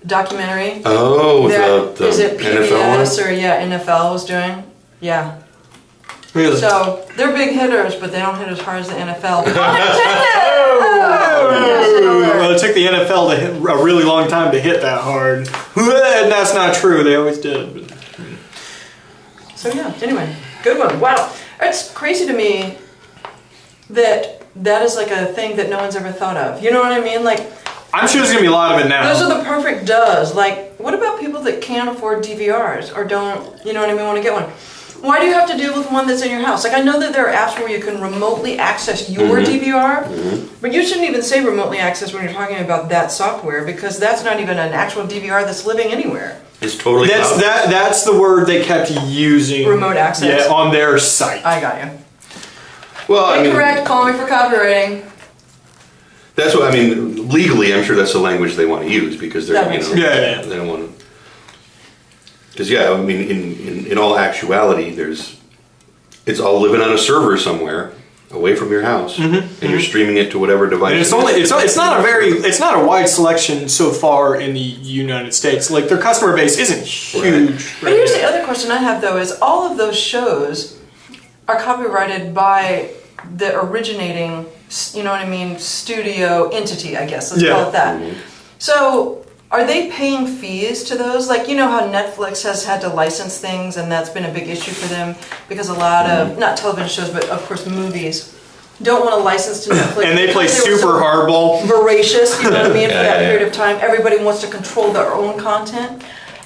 documentary. Oh, That, the is it NFL PBS or NFL was doing? Yeah. Really? So they're big hitters, but they don't hit as hard as the NFL. Well, it took the NFL to hit a really long time to hit that hard. And that's not true. They always did. So yeah, anyway, good one. Wow. It's crazy to me that that is like a thing that no one's ever thought of. You know what I mean? Like, I'm sure there's going to be a lot of it now. those are the perfect does. Like, what about people that can't afford DVRs or don't, you know what I mean, want to get one? Why do you have to deal with one that's in your house? Like, I know that there are apps where you can remotely access your DVR, but you shouldn't even say remotely access when you're talking about that software, because that's not even an actual DVR that's living anywhere. It's totally cloud. That's the word they kept using. Remote access. Yeah, on their site. I got you. Well, I mean, Incorrect, call me for copywriting. that's what I mean. Legally, I'm sure that's the language they want to use because they're That makes sense. Yeah. they don't want to. Because I mean, in all actuality, it's all living on a server somewhere away from your house, and you're streaming it to whatever device. And it's not a wide selection so far in the United States. Like their customer base isn't huge. But here's the other question I have though: is all of those shows are copyrighted by the originating, you know what I mean, studio entity? I guess let's call it that. So. Are they paying fees to those? Like, you know how Netflix has had to license things and that's been a big issue for them because a lot of, not television shows, but of course movies don't want to license to Netflix. And they play because were super so hardball. voracious, you know what I mean, for that Yeah. period of time. Everybody wants to control their own content.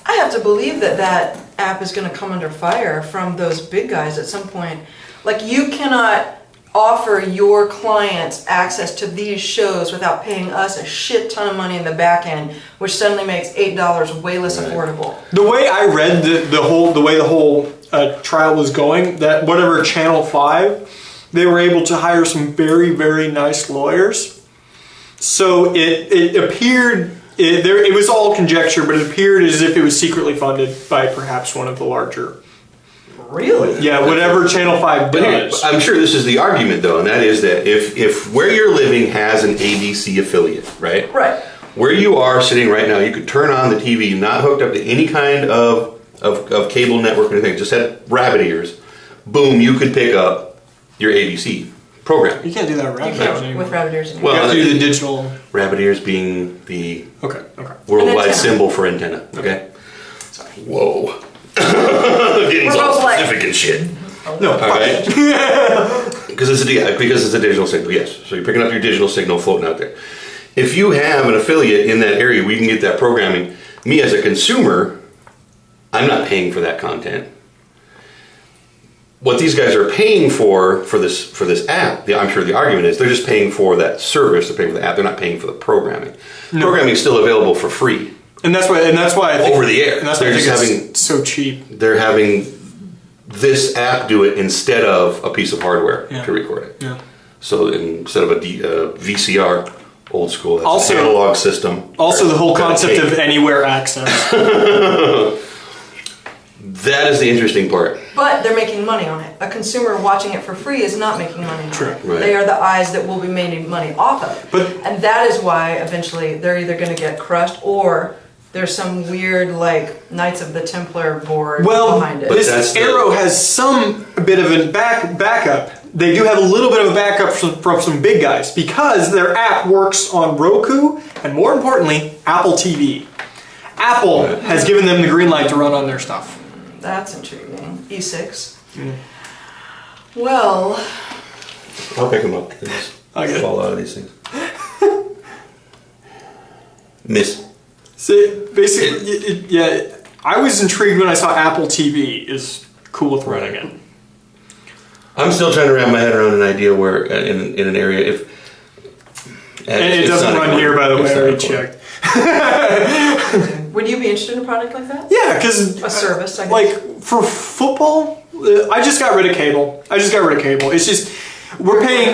I have to believe that that app is going to come under fire from those big guys at some point. Like, you cannot offer your clients access to these shows without paying us a shit ton of money in the back end, which suddenly makes $8 way less affordable. The way I read the whole trial was going, that whatever Channel 5, they were able to hire some very, very nice lawyers. So it appeared, it was all conjecture, but it appeared as if it was secretly funded by perhaps one of the larger. Really? Yeah, whatever Channel 5 But here, does. I'm sure this is the argument, though, and that is that if where you're living has an ABC affiliate, right? Right. Where you are sitting right now, you could turn on the TV, not hooked up to any kind of cable network or anything, just had rabbit ears. Boom, you could pick up your ABC program. You can't do that with You rabbit can't ears anymore. with rabbit ears anymore. Well, You have to do the digital. Rabbit ears being the Okay. worldwide An antenna. symbol for antenna, okay? Sorry. Whoa. Getting We're so both like- specific and shit. No, All right. Because it's a digital signal, yes. So you're picking up your digital signal floating out there. If you have an affiliate in that area where you can get that programming, me as a consumer, I'm not paying for that content. What these guys are paying for this app, I'm sure the argument is they're just paying for that service. They're paying for the app. They're not paying for the programming. Programming is still available for free. And that's why I think Over the air. And that's why I They're think just it's so cheap. They're having this app do it instead of a piece of hardware Yeah. to record it. Yeah. So instead of a VCR, old school, that's Also- an analog system. Also, the whole Got a concept tape. of anywhere access. That is the interesting part. But they're making money on it. A consumer watching it for free is not making money on True. it. Right. They are the eyes that will be making money off of. And that is why eventually they're either going to get crushed or there's some weird, like, Knights of the Templar board Well, behind it. But that's this the- Arrow has some bit of a backup. They do have a little bit of a backup from some big guys because their app works on Roku and, more importantly, Apple TV. Apple has given them the green light to run on their stuff. That's intriguing. E6. Well, I'll pick them up. They just Okay. fall out of these things. Miss. So basically, yeah, I was intrigued when I saw Apple TV is cool with running it. I'm still trying to wrap my head around an idea where in an area if And it it's doesn't not run a here, by the it's way, I not already a cord. checked. would you be interested in a product like that? Yeah, because A service, I guess. like for football, I just got rid of cable. It's just we're paying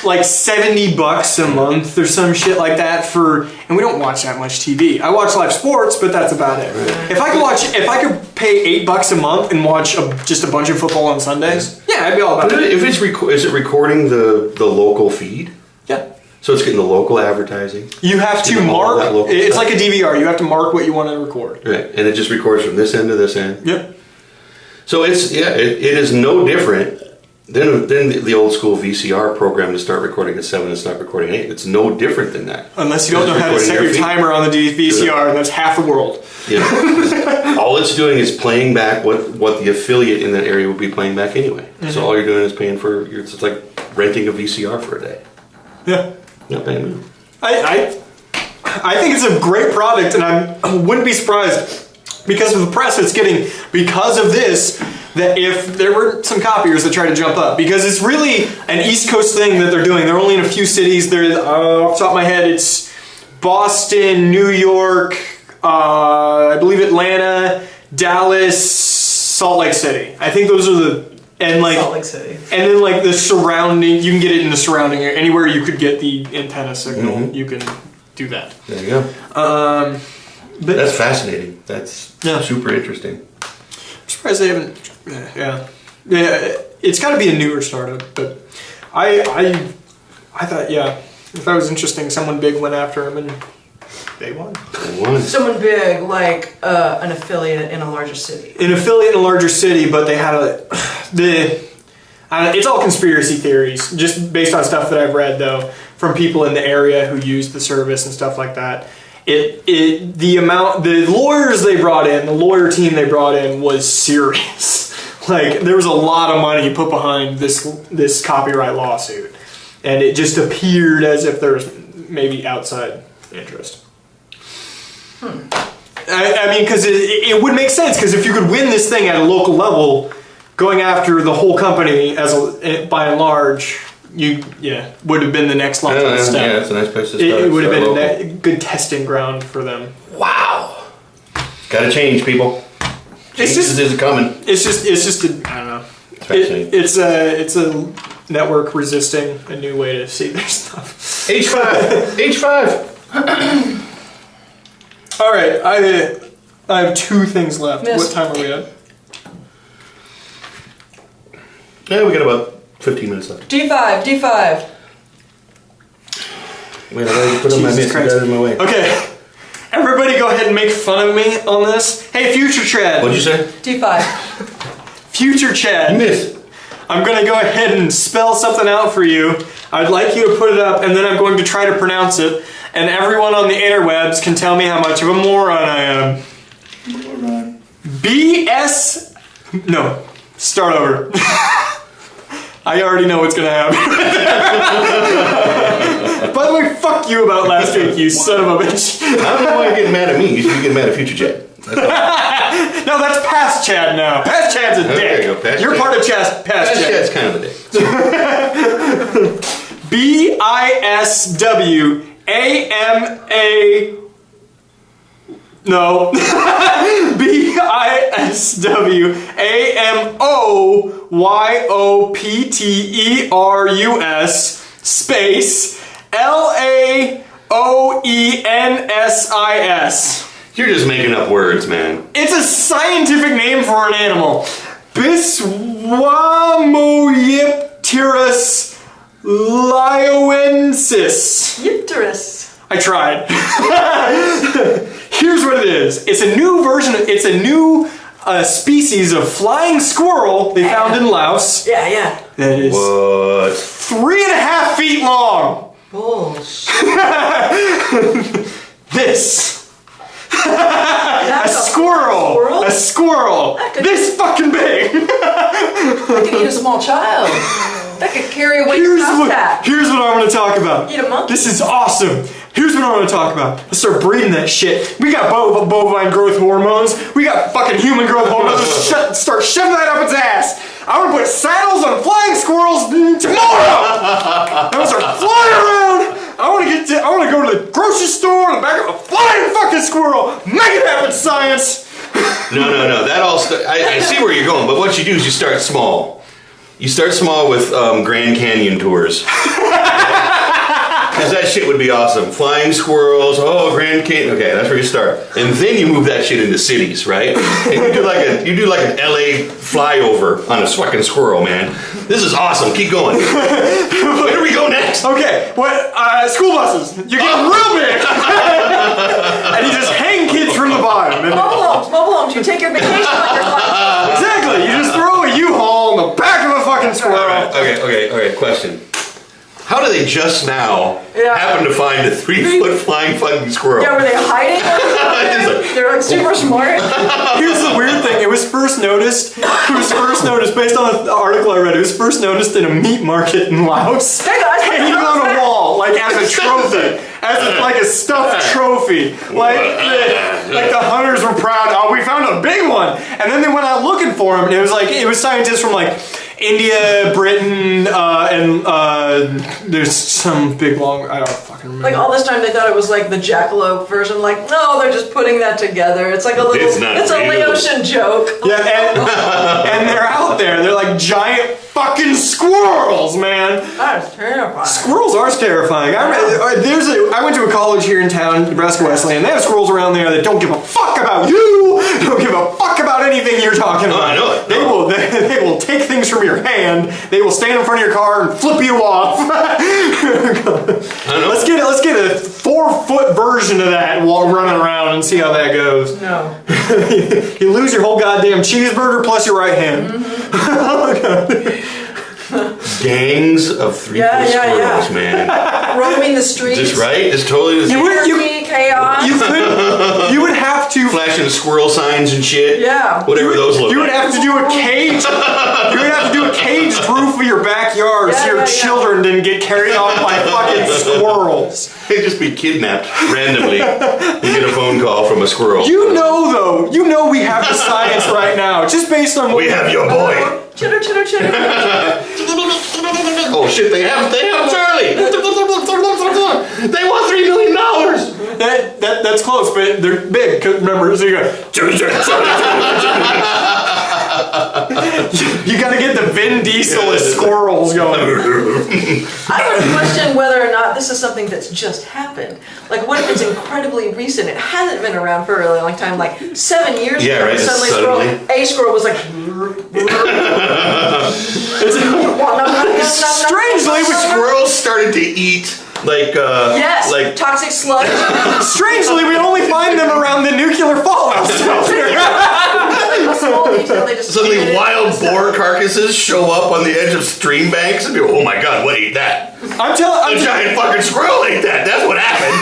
like $70 a month or some shit like that and we don't watch that much TV. I watch live sports, but that's about it. If I could pay $8 a month and watch just a bunch of football on Sundays, yeah, I'd be all about But it. if it's is it recording the local feed? Yeah. So it's getting the local advertising. You have to All mark. that local It's stuff. like a DVR. You have to mark what you want to record. Right. And it just records from this end to this end. Yep. So it is no different than the old school VCR program to start recording at 7 and start recording at 8. It's no different than that. Unless you don't It's know how to recording set their your feed. timer on the VCR, and that's half the world. You know, all it's doing is playing back what the affiliate in that area would be playing back anyway. So all you're doing is paying for it's like renting a VCR for a day. Yeah. Not paying me. I think it's a great product, and I wouldn't be surprised because of the press it's getting because of this. That if there were some copiers that try to jump up, because it's really an East Coast thing that they're doing. They're only in a few cities. They're off the top of my head, it's Boston, New York, I believe Atlanta, Dallas, Salt Lake City. I think those are the Salt Lake City. And then like the surrounding, you can get it in the surrounding area. Anywhere you could get the antenna signal, you can do that. There you go. But That's fascinating. That's Yeah. super interesting. I'm surprised they haven't. Yeah. It's got to be a newer startup, but I thought I thought it was interesting. Someone big went after him and they won. It was. Someone big, like an affiliate in a larger city. An affiliate in a larger city, but they had it's all conspiracy theories, just based on stuff that I've read though from people in the area who use the service and stuff like that. The lawyers they brought in, the lawyer team they brought in was serious. Like there was a lot of money put behind this copyright lawsuit. and it just appeared as if there's maybe outside interest. I mean, because it would make sense, because if you could win this thing at a local level, going after the whole company by and large, would have been the next logical step. Yeah, it's a nice place to start. It would have been a good testing ground for them. Wow. Gotta change, people. Changes is coming. It's just I don't know. It's a network resisting a new way to see their stuff. H5. All right, I have 2 things left. Yes. What time are we at? Yeah, we got about 15 minutes left. D5. Wait, I gotta put on my miss. Get out of my way. Okay. Everybody go ahead and make fun of me on this. Hey, Future Chad. What'd you say? D5. Future Chad. You missed. I'm going to go ahead and spell something out for you. I'd like you to put it up, and then I'm going to try to pronounce it. And everyone on the interwebs can tell me how much of a moron I am. Moron. BS... No. Start over. I already know what's going to happen. By the way, fuck you about last week, you son of a bitch. I don't know why you're getting mad at me. You should be getting mad at Future Chad. No, that's past Chad now. Past Chad's a dick. There you go, You're Chad. part of past Chad. Chad's kind of a dick. BISWAMA. No. BISWAMOYOPTERUS space LAOENSIS. You're just making up words, man. It's a scientific name for an animal. Biswamoyipterus lioensis. Yipterus. I tried. Here's what it is. It's a new version. It's a new species of flying squirrel they found in Laos. Yeah. That is What? 3.5 feet long. Bullshit. This. That's A squirrel. This fucking big. That could eat a small child. That could carry away your backpack. Here's what I want to talk about. Eat a monkey. This is awesome. Here's what I want to talk about. Let's start breeding that shit. We got bovine growth hormones. We got fucking human growth hormones. Let's start shoving that up its ass. I want to put saddles on flying squirrels tomorrow. I'm gonna start flying around. I want to go to the grocery store on the back of a flying fucking squirrel. Make it happen, science. No. That all. I see where you're going, but what you do is you start small. You start small with Grand Canyon tours. Because that shit would be awesome. Flying squirrels, Grand Canyon. Okay, that's where you start. And then you move that shit into cities, right? And you do like an LA flyover on a fucking squirrel, man. This is awesome. Keep going. Where do we go next? Okay, school buses. You're getting real big. And you just hang kids from the bottom. And Mobile homes. You take your vacation on your flight. exactly. You just throw a U-Haul in the back of a fucking squirrel. Okay. Question. How do they just now Yeah. happen to find a 3-foot flying fucking squirrel? Yeah, were they hiding? They're like super smart. Here's the weird thing. It was first noticed based on the article I read. It was first noticed in a meat market in Laos. Hey guys, Hanging on a wall, like as a trophy, like a stuffed trophy. Like the hunters were proud. Oh, we found a big one. And then they went out looking for him, and it was scientists from like India, Britain, and there's some big long. I don't fucking remember. Like all this time they thought it was like the jackalope version. Like no, they're just putting that together. It's like a little. It's a Laotian joke. Yeah, and they're out there. They're like giant fucking squirrels, man. That's terrifying. Squirrels are terrifying. I went to a college here in town, Nebraska Wesleyan. They have squirrels around there that don't give a fuck about you. Don't give a fuck about anything you're talking about. I know it. They will take things from your hand. They will stand in front of your car and flip you off. Let's get a 4-foot version of that while running around and see how that goes. No. You lose your whole goddamn cheeseburger plus your right hand. Gangs of 3-foot squirrels, man. Roaming the streets. Just right? It's totally the Chaos. You would have to flashing squirrel signs and shit. Yeah. Whatever those look You would like. have to do a cage. You would have to do a caged roof of your backyard so your children didn't get carried off by fucking squirrels. They'd just be kidnapped randomly. You get a phone call from a squirrel. You know we have the science right now, just based on what We have your boy. Chitter, chitter, chitter. Oh shit, they have Charlie. They want $3 million. That's close, but they're big. 'Cause remember, so you go. You gotta get the Vin Diesel as squirrels going. I would question whether or not this is something that's just happened. Like, what if it's incredibly recent? It hasn't been around for a really long time, like 7 years ago. Right. Suddenly. A squirrel was like. Strangely, Squirrels started to eat like yes, like toxic sludge. Strangely, we only find them around the nuclear fallout shelter. suddenly wild boar carcasses show up on the edge of stream banks and go, oh my god, what ate that? I'm telling. A giant fucking squirrel ate that. That's what happened.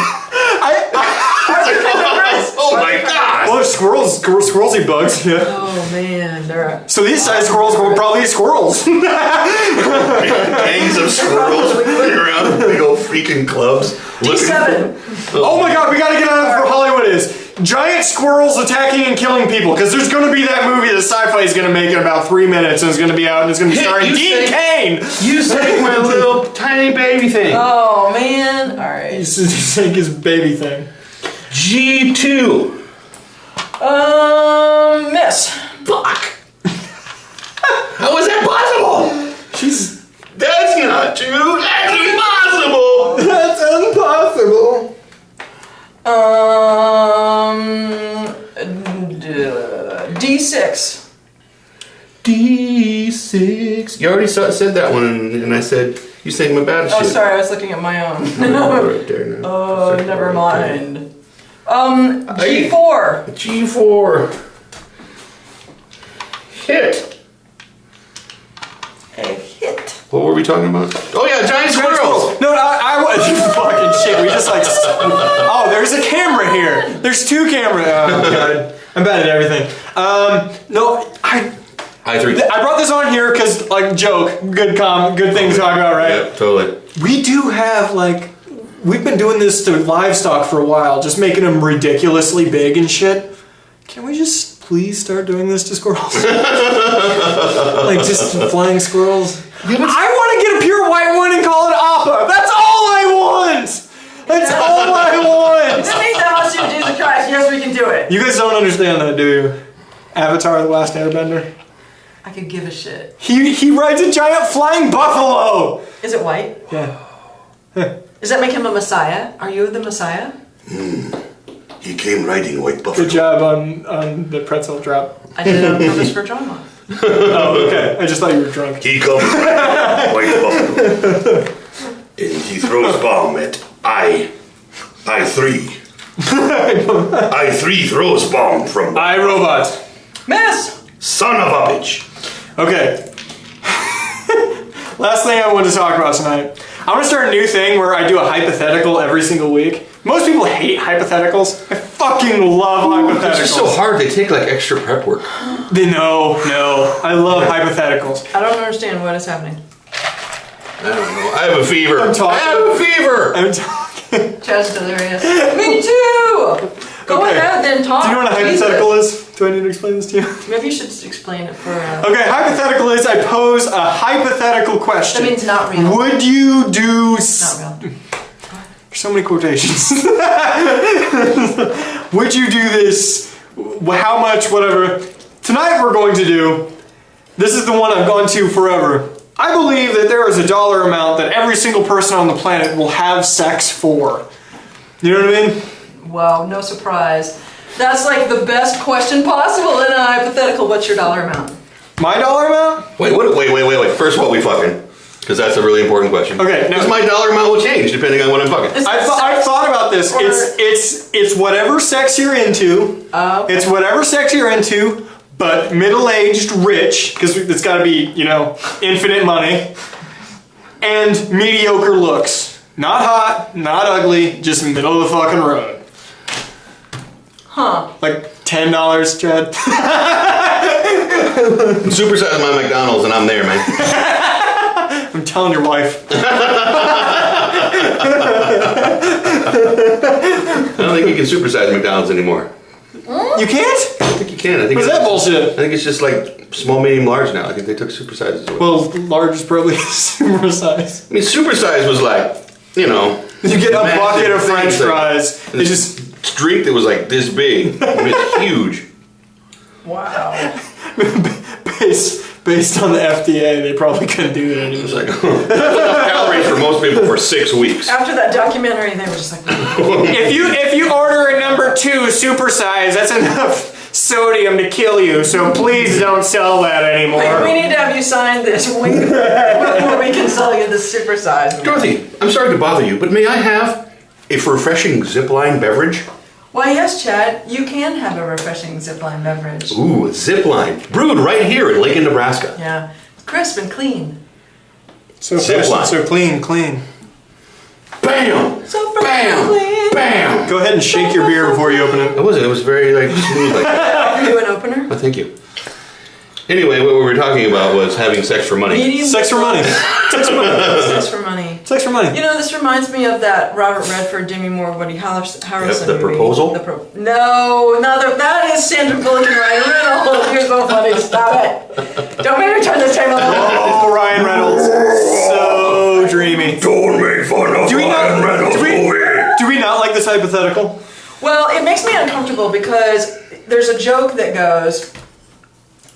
Oh my god! Well, squirrels eat bugs. Yeah. Oh man, they're. So these size squirrels will probably eat squirrels. Gangs of squirrels running around with big old freaking clubs. D7. Oh my god, we gotta get on for Hollywood is giant squirrels attacking and killing people, because there's gonna be that movie that Sci-Fi is gonna make in about 3 minutes, and it's gonna be out, and it's gonna be starring Dean Cain. You sang my little tiny baby thing. Oh man! All right. He sang his baby thing. G2. Miss. Fuck. How is that possible? That's not true. That's impossible. That's impossible. D6. D6. You already said that one, and I said you sang my Battleship. Oh, sorry, I was looking at my own. Right there now. Oh, never mind. G4. G4. Hit. A hit. What were we talking about? Oh yeah, giant squirrels. No, I you fucking shit. We just like. Oh, there's a camera here. There's 2 cameras. Oh god, I'm bad at everything. No, I brought this on here because like joke, good thing to talk about, right? Yep, totally. We do have like. We've been doing this to livestock for a while, just making them ridiculously big and shit. Can we just please start doing this to squirrels? Like just flying squirrels? I want to get a pure white one and call it Appa. That's all I want! That's all I want! Does it mean that much to Jesus Christ? Yes, we can do it. You guys don't understand that, do you? Avatar: The Last Airbender? I could give a shit. He rides a giant flying buffalo! Is it white? Yeah. Does that make him a messiah? Are you the messiah? He came riding white buffalo. Good job on the pretzel drop. I did it on purpose for drama. Oh, okay. I just thought you were drunk. He comes riding white buffalo. And he throws bomb at I3. I3 throws bomb from iRobot. Miss! son of a bitch. Okay. Last thing I want to talk about tonight. I'm going to start a new thing where I do a hypothetical every single week. Most people hate hypotheticals. I fucking love hypotheticals. It's just so hard. They take like extra prep work. No. I love hypotheticals. I don't understand what is happening. I don't know. I have a fever. I'm talking. I have a fever. I'm talking. Chad's delirious. Me too! Go ahead then, talk. Do you know what a hypothetical is? Do I need to explain this to you? Maybe you should explain it for... Okay, hypothetical is I pose a hypothetical question. That means not real. Would you do... Not real. So many quotations. Would you do this? How much? Whatever. Tonight we're going to do... This is the one I've gone to forever. I believe that there is a dollar amount that every single person on the planet will have sex for. You know what I mean? Wow, no surprise. That's like the best question possible in a hypothetical. What's your dollar amount? My dollar amount? Wait. First, what we fucking? Because that's a really important question. Okay, now... Because my dollar amount will change depending on what I'm fucking. I've thought about this. It's whatever sex you're into. Okay. It's whatever sex you're into, but middle-aged, rich, because it's got to be, infinite money, and mediocre looks. Not hot, not ugly, just middle of the fucking road. Huh. Like $10, Chad. Supersize my McDonald's and I'm there, man. I'm telling your wife. I don't think you can supersize McDonald's anymore. You can't? I don't think you can. I think What's that bullshit? I think it's just like small, medium, large now. I think they took supersizes away. Well, large is probably super size. I mean, supersize was like, you know. You get a massive bucket of French things, like, fries. and They this just drink that was like this big. I mean, it's huge. Wow. based on the FDA, they probably couldn't do that It was anymore. like that's enough calories for most people for 6 weeks. After that documentary, they were just like, If you order a number 2 supersize, that's enough sodium to kill you. So please don't sell that anymore. we need to have you sign this before we can sell you this supersize. Dorothy, I'm sorry to bother you, but may I have a refreshing zipline beverage? Why, yes, Chad, you can have a refreshing zipline beverage. Ooh, zipline. Brewed right here in Lincoln, Nebraska. Yeah, crisp and clean. So Zipline. fresh, so clean. Bam! So fresh Bam! and clean. Bam! Go ahead and shake your beer before you open it. It wasn't. It was very like smooth like that. Are you an opener? Oh, thank you. Anyway, what we were talking about was having sex for money. Medium Sex for money. Sex for money. Sex for money. Sex for money. You know, this reminds me of that Robert Redford, Demi Moore, Woody Harrelson The movie. Proposal? No, that is Sandra Bullock and Ryan Reynolds. You're so funny. Stop it. Don't make me turn this table over. Oh, Ryan Reynolds. So dreamy. Don't make fun of Do we not like this hypothetical? Well, it makes me uncomfortable because there's a joke that goes,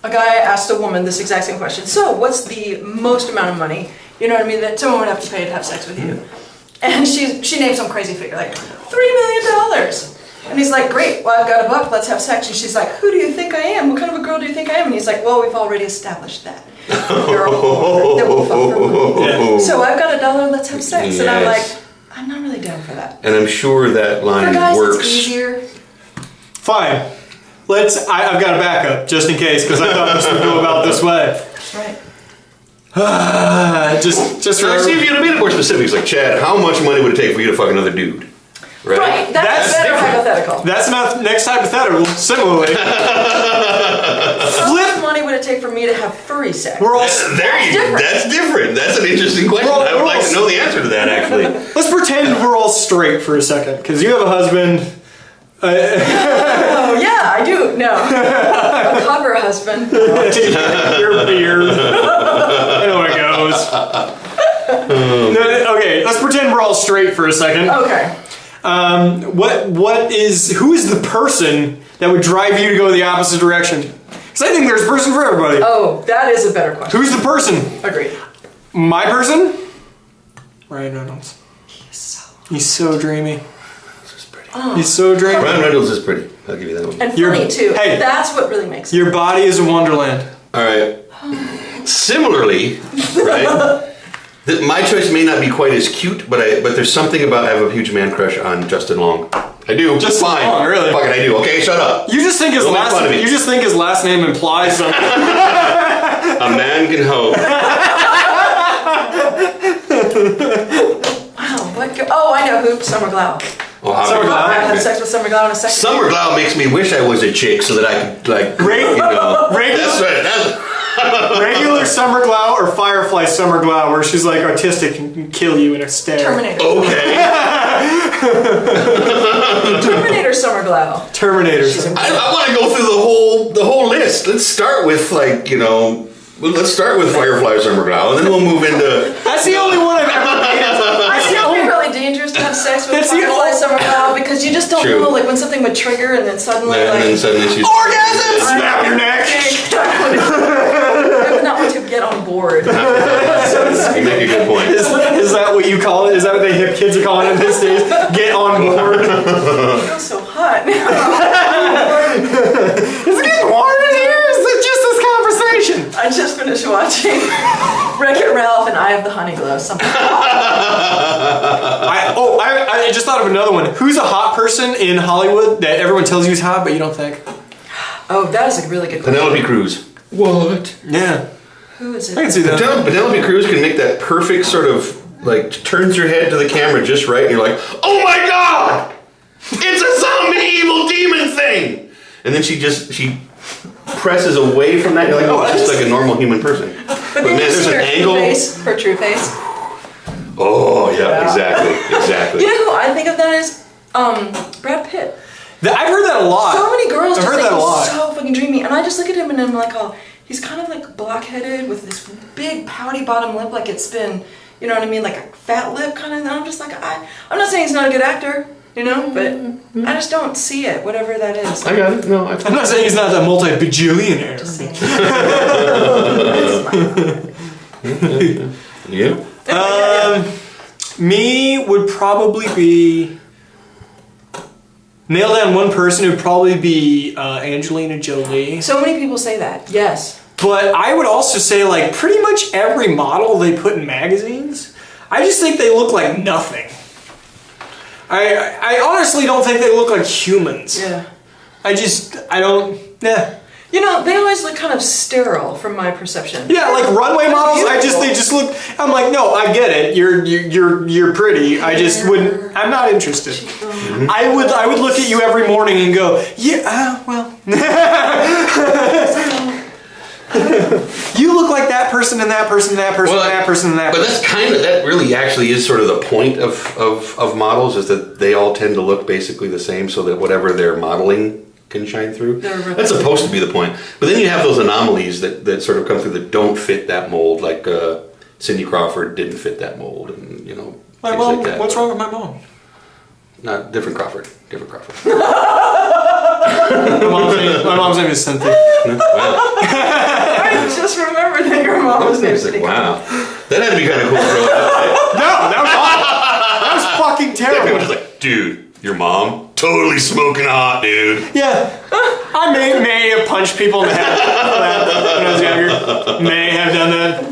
a guy asked a woman this exact same question. So, what's the most amount of money, you know what I mean, that someone would have to pay to have sex with you? And she named some crazy figure, like $3 million. And he's like, great, well, I've got $1, let's have sex. And she's like, who do you think I am? What kind of a girl do you think I am? And he's like, well, we've already established that. You're a whore that will fuck for money. Yeah. So I've got $1, let's have sex. And I'm Yes. like, I'm not really down for that. And I'm sure that line For guys, works. it's easier. Fine. I've got a backup, just in case, because I thought this would go about this way. Right. just So I see if you had made it more specific. It's like, Chad, how much money would it take for you to fuck another dude? Right, that's That's a better different. hypothetical. That's not next hypothetical. Similarly, How much money would it take for me to have furry sex? we're all That's different. That's an interesting question. Well, I would like we're to know the answer to that, actually. let's pretend we're all straight for a second, because you have a husband. Oh, yeah, I do. No. A cover husband. Your beard. I know how it goes. No, okay, let's pretend we're all straight for a second. Okay. Who is the person that would drive you to go the opposite direction? Because I think there's a person for everybody. Oh, that is a better question. Who's the person? Agreed. My person? Ryan Reynolds. He's so dreamy. Oh. He's so dreamy. Ryan Reynolds is pretty. I'll give you that one. And You're- funny, too. hey. That's what really makes it. Your body is a wonderland. All right. Similarly, right? My choice may not be quite as cute, but there's something about I have a huge man crush on Justin Long. I do. Justin Fine. Long, really? Fuck it, I do. Okay, shut up. You just think his Don't make fun of me. last name implies something. A man can hope. Wow, what? Oh, I know who. Summer Glau. Oh, how Summer good. Glau. I had sex with Summer Glau in a second. Summer Glau makes me wish I was a chick so that I could, like, Regular- you know. regular- That's right. Regular Summer Glau or Firefly Summer Glau, where she's like artistic and can kill you in a stare. Terminator. Okay. Terminator Summer Glau. Terminator. I want to go through the whole list. Let's start with, like, you know, let's start with Firefly Summer Glau, and then we'll move into. That's the only one I've ever dated. I think it would be really dangerous to have sex with That's the Firefly only- Summer Glau because you just don't True. know, like, when something would trigger and then suddenly, And then suddenly she's. Orgasm! Snap your neck! I would not want to get on board. You make a good point. Is that what you call it? Is that what the hip kids are calling it these days? Get on board. It feels so hot. Is it getting warm in here? Is it just this conversation? I just finished watching Wreck-It Ralph and Eye of the Honeyglow. Something. I just thought of another one. Who's a hot person in Hollywood that everyone tells you is hot, but you don't think? Oh, that is a really good question. Penelope Cruz. What? Yeah. Who is it? I can see that. Penelope Cruz can make that perfect sort of, like, turns your head to the camera just right, and you're like, oh my god! It's a zombie evil demon thing! And then she presses away from that, and you're like, oh, it's just like a normal human person. But then man, you there's see an her angle. her true face. Oh, yeah, Yeah. exactly. You know who I think of that as? Brad Pitt. I've heard that a lot. So many girls I've just heard think that a lot. he's so fucking dreamy, and I just look at him and I'm like, oh, he's kind of like block-headed with this big pouty bottom lip, like it's been, you know what I mean, like a fat lip kind of. And I'm just like, I'm not saying he's not a good actor, you know, but I just don't see it, whatever that is. I got it. No, I'm not saying he's not a multi-bajillionaire. Just saying. Yeah. Me would probably be... Nail down one person, it would probably be Angelina Jolie. So many people say that. Yes. But I would also say, like, pretty much every model they put in magazines, I just think they look like nothing. I honestly don't think they look like humans. Yeah. I don't, yeah. You know, they always look kind of sterile from my perception. Yeah, like runway models, Beautiful. they just look, I'm like, no, I get it, you're pretty, I just wouldn't, I'm not interested. I would look at you every morning and go, yeah, well. You look like that person and that person and that person and that person and that person. But that's that really actually is sort of the point of models, is that they all tend to look basically the same, so that whatever they're modeling can shine through. That's supposed to be the point. But then you have those anomalies that sort of come through that don't fit that mold, like Cindy Crawford didn't fit that mold, and you know, My things mom, like that. what's wrong with my mom? Not different Crawford. Different Crawford. My mom's name is Cynthia. Wow. I just remembered that your mom was named Cindy. Wow. That had to be kind of cool for a No, that was awful. That was fucking People were terrible. just like, dude, your mom? Totally smoking hot, dude. Yeah, I may have punched people in the head for that when I was younger. May have done that.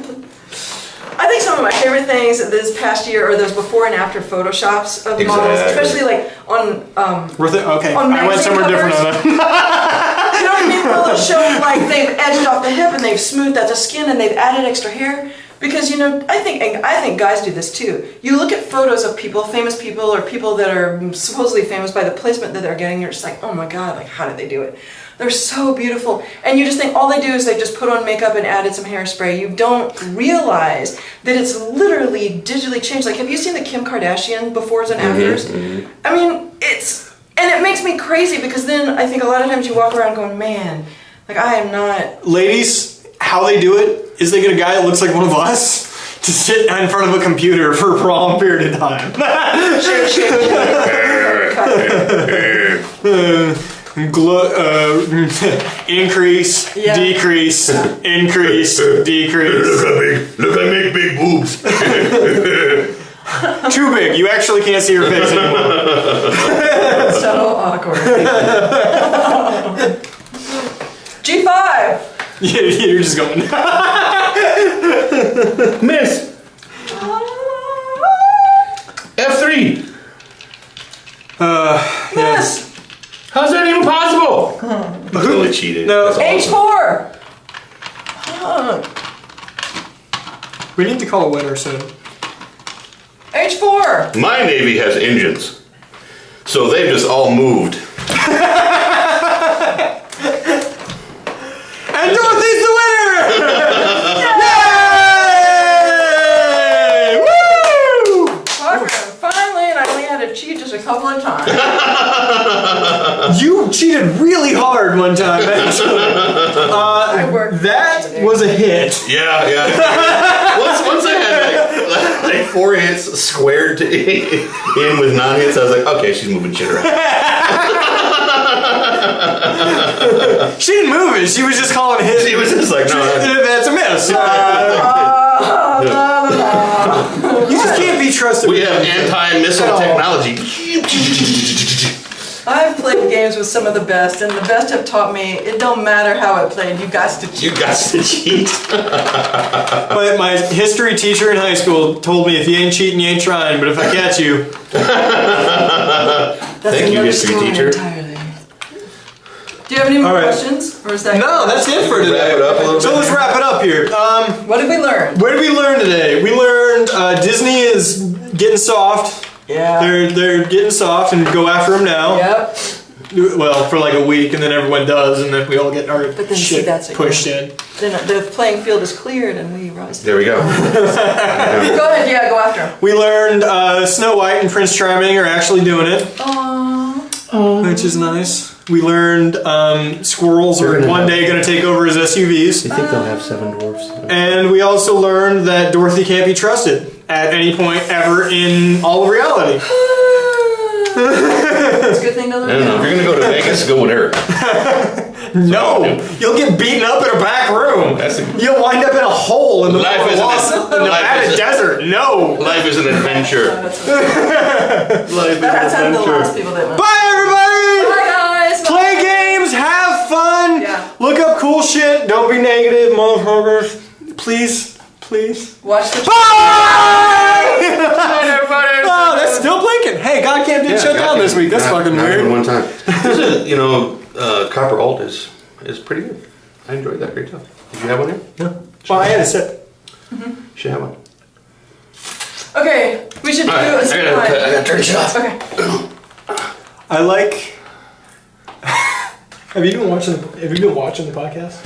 I think some of my favorite things this past year are those before and after photoshops of models, especially like on Okay, on I went somewhere different on that. You know what I mean? Where they'll show like they've edged off the hip and they've smoothed out the skin and they've added extra hair. Because, you know, I think guys do this too. You look at photos of people, famous people, or people that are supposedly famous by the placement that they're getting, you're just like, oh my god, like how did they do it? They're so beautiful. And you just think all they do is they just put on makeup and added some hairspray. You don't realize that it's literally digitally changed. Like, have you seen the Kim Kardashian befores and afters? I mean, and it makes me crazy, because then I think a lot of times you walk around going, man, like I am not... Ladies, how they do it is they get a guy that looks like one of us to sit in front of a computer for a prolonged period of time. Increase, Yeah. decrease, increase, decrease. Look, I make big boobs. Too big. You actually can't see your face anymore. So awkward. G5! You're just going. Miss. F3. Yes! How's that even possible? Totally cheated. No. That's awesome. H4! We need to call a winner soon. H4! My Navy has engines, so they've just all moved. And Dorothy's the winner! Yay! Woo! Finally, and I only had to cheat just a couple of times. You cheated really hard one time, actually. I worked That was a hit. Yeah. once I had like 4 hits squared in with non-hits, I was like, okay, she's moving shit around. She didn't move it. She was just calling a hit. She was just like, no. That's a miss. You just can't be trusted. We have anti-missile technology. I've played games with some of the best, and the best have taught me it don't matter how I played, you got to cheat. You got to cheat. My history teacher in high school told me, if you ain't cheating, you ain't trying. But if I catch you... Thank you, history teacher. Entirely. Do you have any more questions? Or is that No, that's it for today. Wrap it up a little So bit. let's wrap it up here. What did we learn? What did we learn today? We learned Disney is getting soft. Yeah. They're getting soft, and go after them now. Yep. Well, for like a week, and then everyone does, and then we all get our But then, see, shit that's it. pushed in. Then the playing field is cleared and we rise. There we go. Go ahead, yeah, go after him. We learned Snow White and Prince Charming are actually doing it, Aww. which is nice. We learned squirrels are one day going to take over as SUVs. You think they'll have 7 dwarfs? And we also learned that Dorothy can't be trusted at any point ever in all of reality. It's a good thing to I learn. don't know. If you're gonna go to Vegas, go with her. No, you'll get beaten up in a back room. You'll wind up in a hole in the middle of a desert. No. Life is an adventure. That's how the last people that went. Bye, everybody. Bye, guys. Play games, have fun. Yeah. Look up cool shit. Don't be negative, motherfuckers. Please. Watch the. Bye! Oh, that's still blinking. Hey, God Camp didn't shut down this week. That's fucking not weird. even one time. This is, Copper Alt is pretty good. I enjoyed that great job. Did you have one here? No. Well, I had a sip. Should have one. Okay, we should do All right, a I gotta turn shit off. Okay. I like. Have you been watching the podcast?